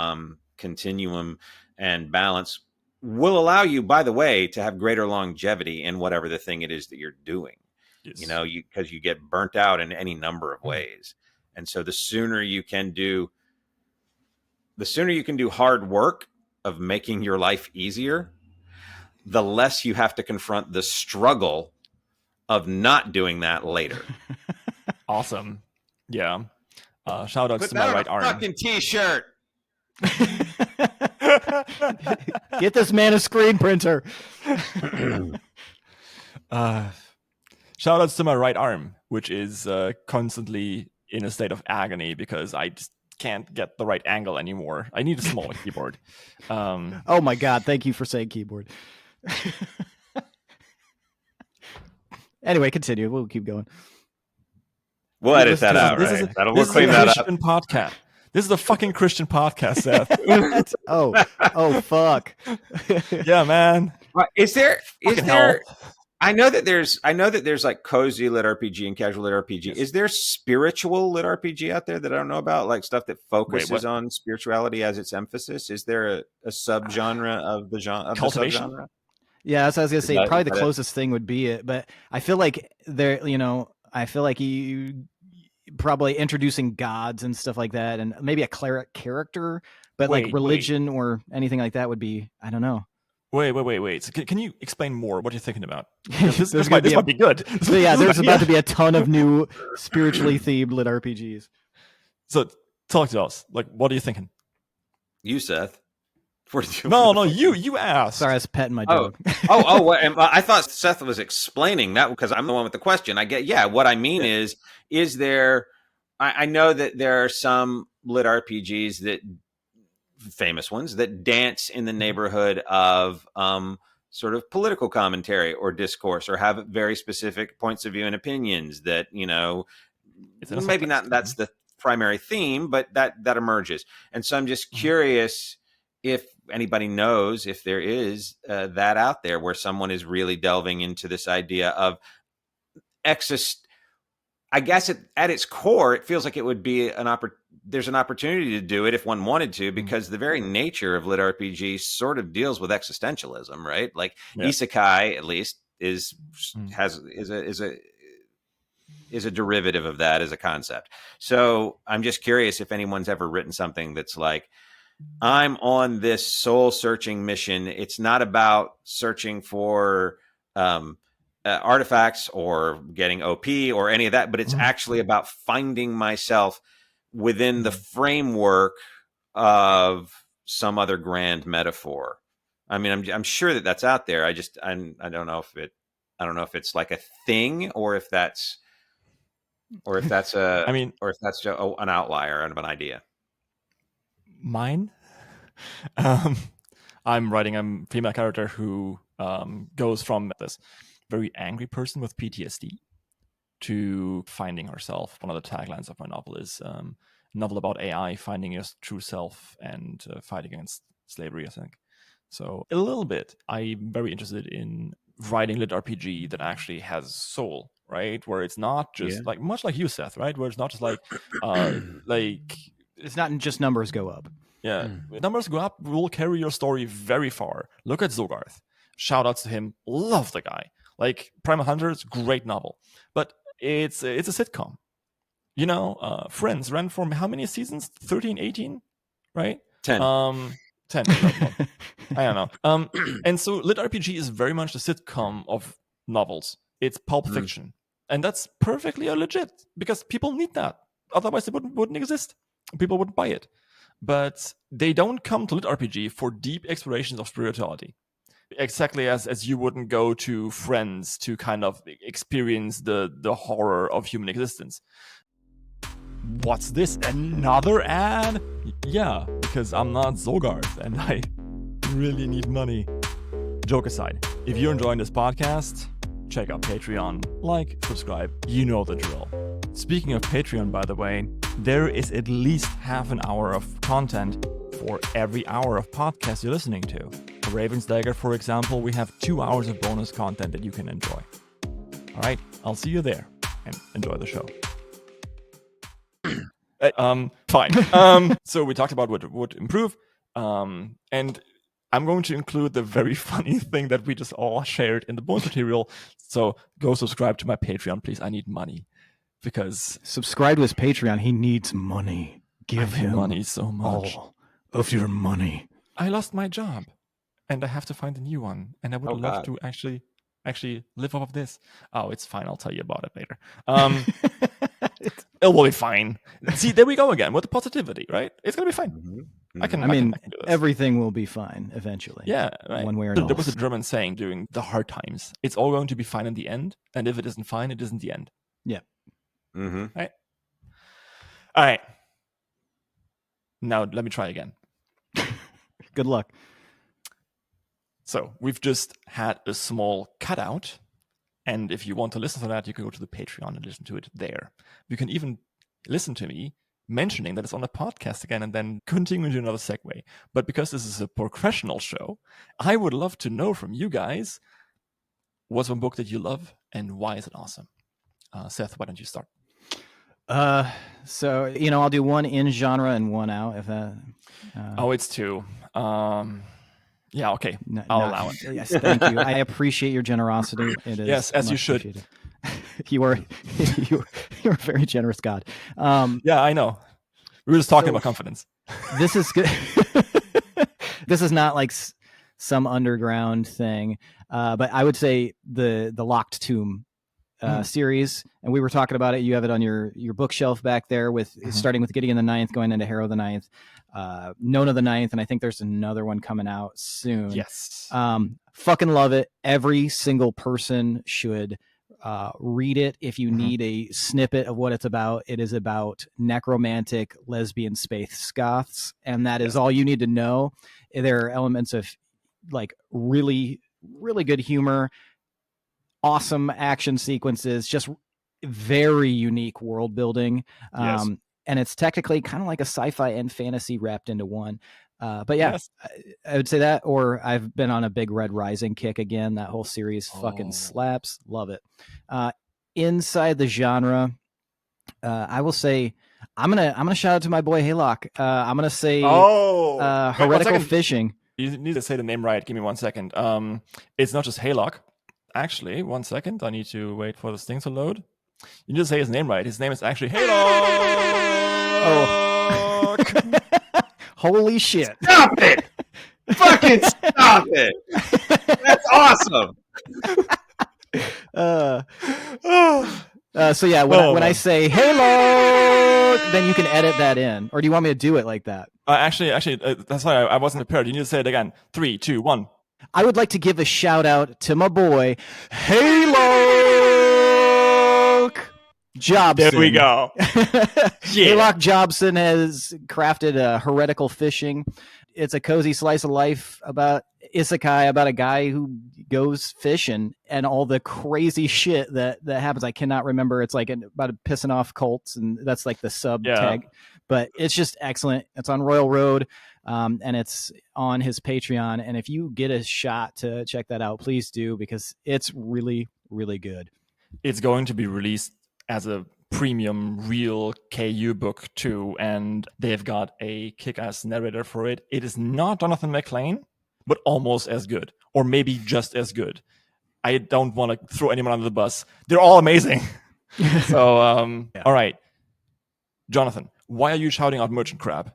continuum and balance, will allow you, by the way, to have greater longevity in whatever the thing it is that you're doing. Yes. Because you get burnt out in any number of ways. And so the sooner you can do hard work of making your life easier, the less you have to confront the struggle of not doing that later. Awesome. Yeah. Shout outs to my right arm. Fucking t-shirt. Get this man a screen printer. Shout outs to my right arm, which is constantly in a state of agony because I just can't get the right angle anymore. I need a smaller keyboard. Oh my God. Thank you for saying keyboard. Anyway, continue. We'll keep going. We'll edit that out, right? We'll clean that up. Podcast. This is a fucking Christian podcast, Seth. Oh, fuck. Yeah, man. Is there? I know that there's like cozy lit RPG and casual lit RPG. Yes. Is there spiritual lit RPG out there that I don't know about? Like stuff that focuses on spirituality as its emphasis? Is there a subgenre of the genre? Of cultivation? The subgenre? Yeah, that's what I was gonna say. Probably the closest thing would be it, but I feel like I feel like you probably introducing gods and stuff like that, and maybe a cleric character, but like religion or anything like that would be, I don't know. Wait. So can you explain more what you're thinking about? This might be good. So yeah, there's about to be a ton of new spiritually themed lit RPGs. So talk to us. Like, what are you thinking? You, Seth. No, you asked. Sorry, I was petting my dog. I thought Seth was explaining that because I'm the one with the question. What I mean is there, I know that there are some lit RPGs that, famous ones, that dance in the neighborhood of sort of political commentary or discourse, or have very specific points of view and opinions that, maybe not, that's the primary theme, but that emerges. And so I'm just curious if anybody knows if there is that out there where someone is really delving into this idea of I guess at its core, it feels like it would be there's an opportunity to do it if one wanted to, because the very nature of lit RPG sort of deals with existentialism, right? Like isekai, at least, is a derivative of that as a concept. So I'm just curious if anyone's ever written something that's like, I'm on this soul searching mission. It's not about searching for artifacts or getting OP or any of that, but it's actually about finding myself within the framework of some other grand metaphor. I mean, I'm sure that that's out there. I don't know if it's like a thing or if that's an outlier of an idea. Mine? I'm writing a female character who goes from this very angry person with PTSD to finding herself. One of the taglines of my novel is a novel about AI finding its true self and fighting against slavery, I think. So a little bit, I'm very interested in writing lit RPG that actually has soul, right? Where it's not just like, much like you, Seth, right? Where it's not just like it's not just numbers go up. Yeah, numbers go up will carry your story very far. Look at Zogarth. Shout outs to him. Love the guy. Like Primal Hunters, great novel, but it's a sitcom. You know, Friends ran for how many seasons? 13, 18, right? 10. 10. I don't know. And so lit RPG is very much a sitcom of novels. It's pulp fiction, and that's perfectly legit because people need that. Otherwise, it wouldn't exist. People wouldn't buy it. But they don't come to lit RPG for deep explorations of spirituality. Exactly as you wouldn't go to Friends to kind of experience the horror of human existence. What's this? Another ad? Yeah, because I'm not Zogarth and I really need money. Joke aside, if you're enjoying this podcast, check out Patreon. Like, subscribe, you know the drill. Speaking of Patreon, by the way, there is at least half an hour of content for every hour of podcast you're listening to. For Raven's Dagger, for example, we have 2 hours of bonus content that you can enjoy. All right, I'll see you there, and enjoy the show. Fine. So we talked about what would improve, and I'm going to include the very funny thing that we just all shared in the bonus material. So go subscribe to my Patreon, please. I need money. Because subscribe to his Patreon. He needs money. Give him money so much. All of your money. I lost my job, and I have to find a new one. And I would love to actually live off of this. Oh, it's fine. I'll tell you about it later. It will be fine. See, there we go again with the positivity, right? It's gonna be fine. Mm-hmm. I can do this. Everything will be fine eventually. Yeah, right. One way or another. There was a German saying during the hard times: "It's all going to be fine in the end, and if it isn't fine, it isn't the end." Yeah. Mm-hmm. All right. Now let me try again. Good luck. So we've just had a small cutout, and if you want to listen to that, you can go to the Patreon and listen to it there. You can even listen to me mentioning that it's on a podcast again and then continue to another segue. But because this is a professional show, I would love to know from you guys, what's one book that you love and why is it awesome? Seth, why don't you start? So, I'll do one in genre and one out if that. It's two. Yeah, okay. I'll allow it. Yes, thank you. I appreciate your generosity. It is yes, as you should. You're a very generous God. Yeah, I know. We were just talking about confidence. This is good. This is not like some underground thing, but I would say the Locked Tomb series, and we were talking about it. You have it on your bookshelf back there with starting with Gideon the Ninth, going into Harrow the Ninth, Nona the Ninth, and I think there's another one coming out soon. Yes. Fucking love it. Every single person should read it. If you need a snippet of what it's about, it is about necromantic lesbian space goths, and that is all you need to know. There are elements of like really, really good humor, awesome action sequences, just very unique world building. Yes. and it's technically kind of like a sci-fi and fantasy wrapped into one. But yeah, Yes. I would say that, or I've been on a big Red Rising kick again. That whole series fucking slaps. Love it. Inside the genre, I will say I'm gonna shout out to my boy Haylock. I'm gonna say Wait, 1 Heretical second. Fishing. You need to say the name right. Give me 1 second. It's not just Haylock. Actually, 1 second. I need to wait for this thing to load. You need to say his name right. His name is actually Haylock. Holy shit. Stop it! Fucking stop it! That's awesome. So yeah, when I say hello, then you can edit that in. Or do you want me to do it like that? Actually, that's why I wasn't prepared. You need to say it again. 3, 2, 1. I would like to give a shout out to my boy Haylock Jobson. There we go. Haylock Jobson has crafted Heretical Fishing. It's a cozy slice of life about isekai, about a guy who goes fishing and all the crazy shit that happens. I cannot remember. It's like about pissing off cults, and that's like the sub tag. But it's just excellent. It's on Royal Road, and it's on his Patreon. And if you get a shot to check that out, please do, because it's really, really good. It's going to be released as a premium real KU book too, and they've got a kick-ass narrator for it. It is not Johnathan McClain, but almost as good, or maybe just as good. I don't want to throw anyone under the bus. They're all amazing. So, all right. Johnathan, why are you shouting out Merchant Crab?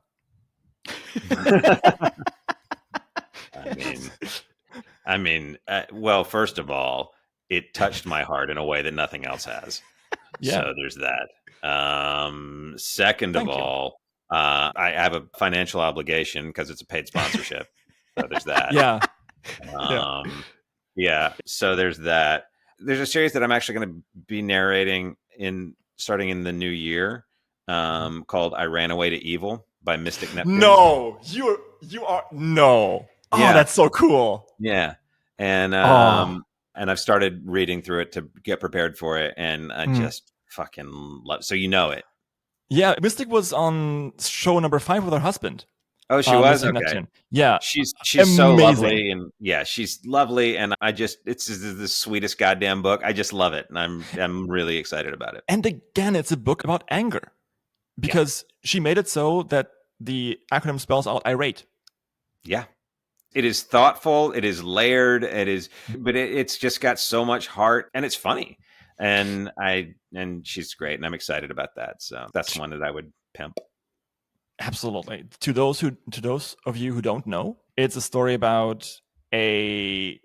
Well, first of all, it touched my heart in a way that nothing else has. Yeah. So there's that. Second of all, I have a financial obligation because it's a paid sponsorship. So there's that. Yeah. So there's that. There's a series that I'm actually going to be narrating starting in the new year, called "I Ran Away to Evil" by Mystic Neptune. No, you are no. Yeah. Oh, that's so cool. Yeah, and I've started reading through it to get prepared for it, and I just fucking love. So you know it. Yeah, Mystic was on show number 5 with her husband. Oh, she was? Mystic Okay. Neptune. Yeah, she's so lovely, and she's lovely, and it's the sweetest goddamn book. I just love it, and I'm really excited about it. And again, it's a book about anger, because she made it so that the acronym spells out irate. Yeah. It is thoughtful. It is layered. But it's just got so much heart, and it's funny. And she's great, and I'm excited about that. So that's one that I would pimp. Absolutely. To those of you who don't know, it's a story about a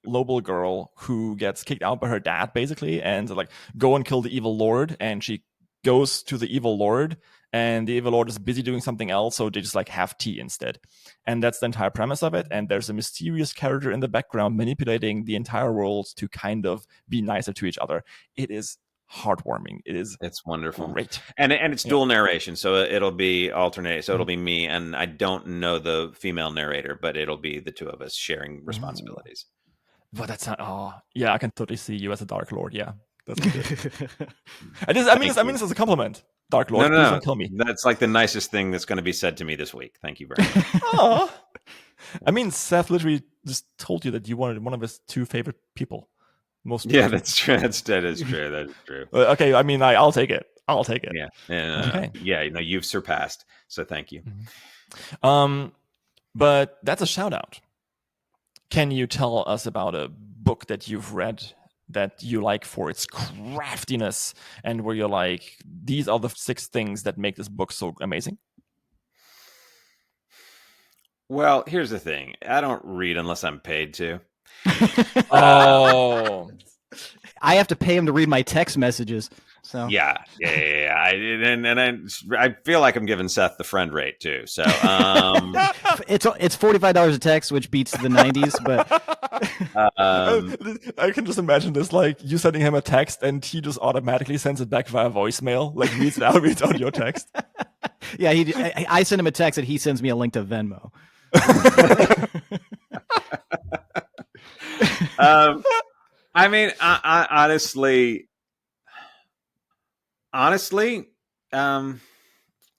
noble girl who gets kicked out by her dad, basically, and like, go and kill the evil lord. And she goes to the evil lord, and the evil lord is busy doing something else, so they just like have tea instead. And that's the entire premise of it. And there's a mysterious character in the background manipulating the entire world to kind of be nicer to each other. It is heartwarming. It's wonderful. Great. And it's dual narration, so it'll be alternate. So it'll be me, and I don't know the female narrator, but it'll be the two of us sharing responsibilities. But that's not. Oh, yeah, I can totally see you as a Dark Lord. Yeah, that's good. I mean this as a compliment. Dark Lord, please don't kill me. That's like the nicest thing that's going to be said to me this week. Thank you very much. Oh, I mean, Seth literally just told you that you wanted one of his 2 favorite people. That's true. That is true. That is true. Okay, I mean, I'll take it. Yeah. Okay. Yeah. You've surpassed. So thank you. But that's a shout out. Can you tell us about a book that you've read that you like for its craftiness, and where you're like, these are the 6 things that make this book so amazing? Well, here's the thing. I don't read unless I'm paid to. Oh. I have to pay him to read my text messages. So yeah. I feel like I'm giving Seth the friend rate too. So it's $45 a text, which beats the 90s. But I can just imagine this, like you sending him a text and he just automatically sends it back via voicemail, like reads out your text. Yeah, I send him a text and he sends me a link to Venmo. I mean, honestly,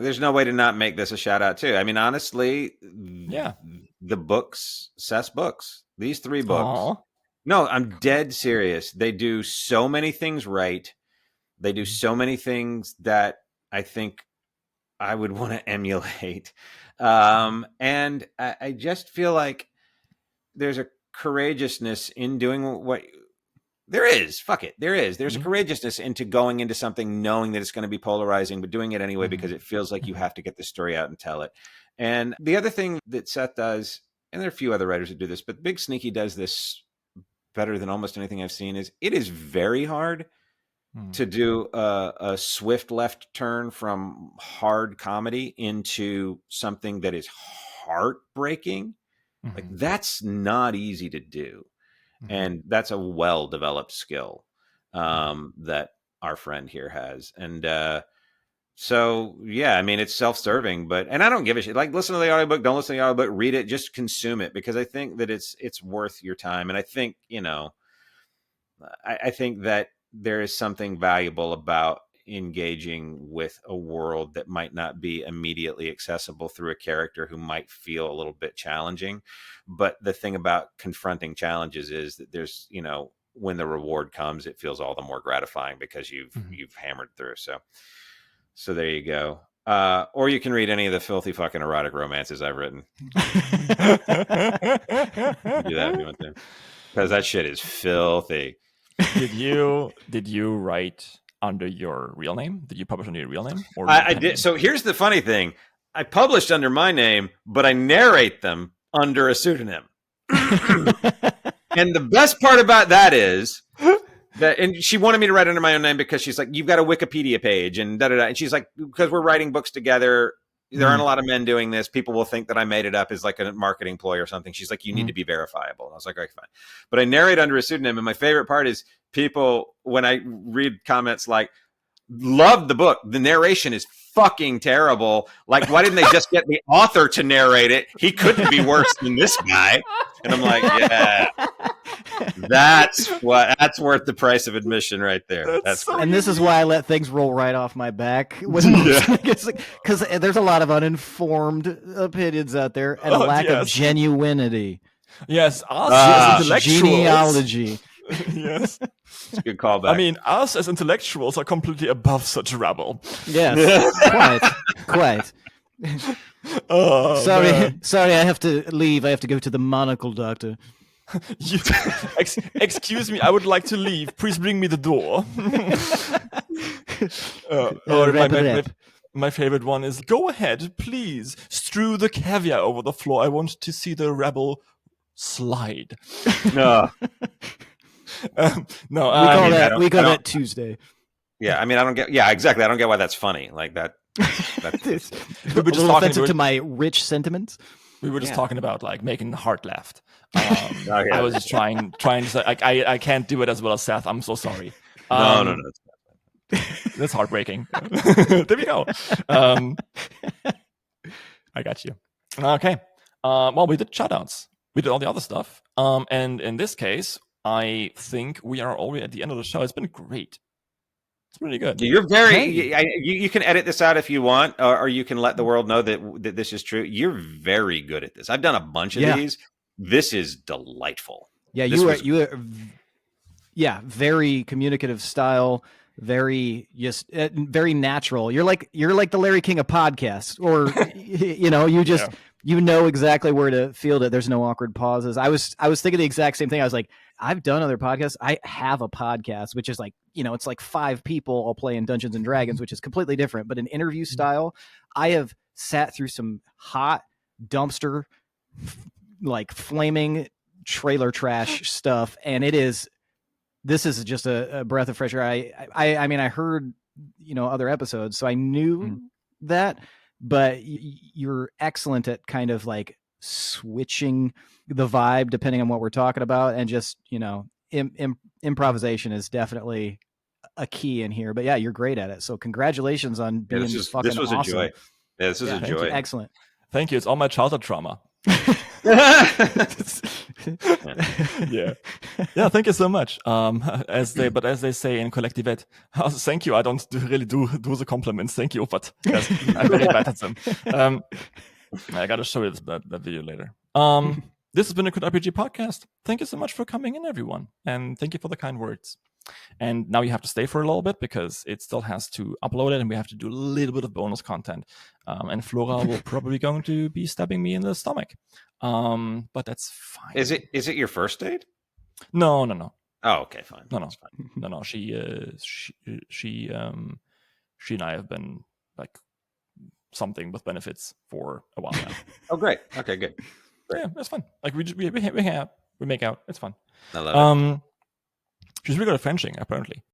there's no way to not make this a shout out too. I mean, honestly, Yeah. the books, Seth's books, these 3 books. Aww. No, I'm dead serious. They do so many things right. They do so many things that I think I would want to emulate. And I just feel like there's a courageousness in doing what there is. Fuck it. There is. There's a courageousness into going into something knowing that it's going to be polarizing, but doing it anyway because it feels like you have to get the story out and tell it. And the other thing that Seth does, and there are a few other writers that do this, but Big Sneaky does this better than almost anything I've seen, is it is very hard to do a swift left turn from hard comedy into something that is heartbreaking. Like that's not easy to do. And that's a well-developed skill that our friend here has. And so, yeah, I mean, it's self-serving, and I don't give a shit. Like, listen to the audiobook, don't listen to the audiobook, read it, just consume it, because I think that it's worth your time. And I think, I think that there is something valuable about engaging with a world that might not be immediately accessible through a character who might feel a little bit challenging. But the thing about confronting challenges is that there's, when the reward comes, it feels all the more gratifying because you've hammered through. So there you go. Or you can read any of the filthy fucking erotic romances I've written. Do that if you want to, because that shit is filthy. Did you write under your real name? Did you publish under your real name? Or I did. So here's the funny thing. I published under my name, but I narrate them under a pseudonym. And the best part about that is that, and she wanted me to write under my own name because she's like, you've got a Wikipedia page and da-da-da. And she's like, because we're writing books together, there aren't a lot of men doing this. People will think that I made it up as like a marketing ploy or something. She's like, you need to be verifiable. And I was like, okay, fine. But I narrate under a pseudonym. And my favorite part is people, when I read comments like, love the book, the narration is fucking terrible. Like, why didn't they just get the author to narrate it? He couldn't be worse than this guy. And I'm like, yeah, that's worth the price of admission right there. That's and this is why I let things roll right off my back. Because there's a lot of uninformed opinions out there and a lack of genuinity. Yes, us as intellectuals. Genealogy. Yes. It's a good callback. I mean, us as intellectuals are completely above such rabble. Yes, quite. Oh, sorry, I have to leave. I have to go to the monocle doctor. Excuse me, I would like to leave. Please bring me the door. My favorite one is, go ahead, please. Strew the caviar over the floor. I want to see the rebel slide. No. No, we call that Tuesday. Yeah, I mean, I don't get. Yeah, exactly. I don't get why that's funny. Like that. That's we were just offensive to my rich sentiments. We were just talking about like making the heart laugh. I was just trying to say, like, I can't do it as well as Seth. I'm so sorry. No. That's heartbreaking. There we go. I got you. Okay. Well, we did shoutouts. We did all the other stuff. And in this case, I think we are already at the end of the show. It's been great. It's really good. You're very. You can edit this out if you want, or you can let the world know that this is true. You're very good at this. I've done a bunch of these. This is delightful. Yeah, you are. Yeah, very communicative style. Very very natural. You're like the Larry King of podcasts, or you just you know exactly where to field it. There's no awkward pauses. I was thinking the exact same thing. I was like, I've done other podcasts. I have a podcast, which is like, it's like 5 people all playing Dungeons and Dragons, which is completely different. But in interview style, I have sat through some hot dumpster, like flaming trailer trash stuff, and this is just a breath of fresh air. I mean, I heard, other episodes, so I knew that, but you're excellent at kind of like switching the vibe depending on what we're talking about. And just, improvisation is definitely a key in here, but yeah, you're great at it. So congratulations on being fucking awesome. A joy. Yeah, this was a joy. Excellent. Thank you. It's all my childhood trauma. Yeah. Thank you so much. As they say in Kollektivet, thank you. I don't really do the compliments. Thank you, but yes, I'm very bad at them. I gotta show you that video later. This has been a Crit RPG podcast. Thank you so much for coming in, everyone, and thank you for the kind words. And now you have to stay for a little bit because it still has to upload it, and we have to do a little bit of bonus content. And Flora will probably going to be stabbing me in the stomach. But that's fine. Is it your first date? No. Oh, okay, fine. No. That's fine. No. She and I have been like something with benefits for a while now. Oh, great. Okay, good. Yeah, that's fun. Like we hang out, we make out. It's fun. I love it. She's really good at Frenching, apparently.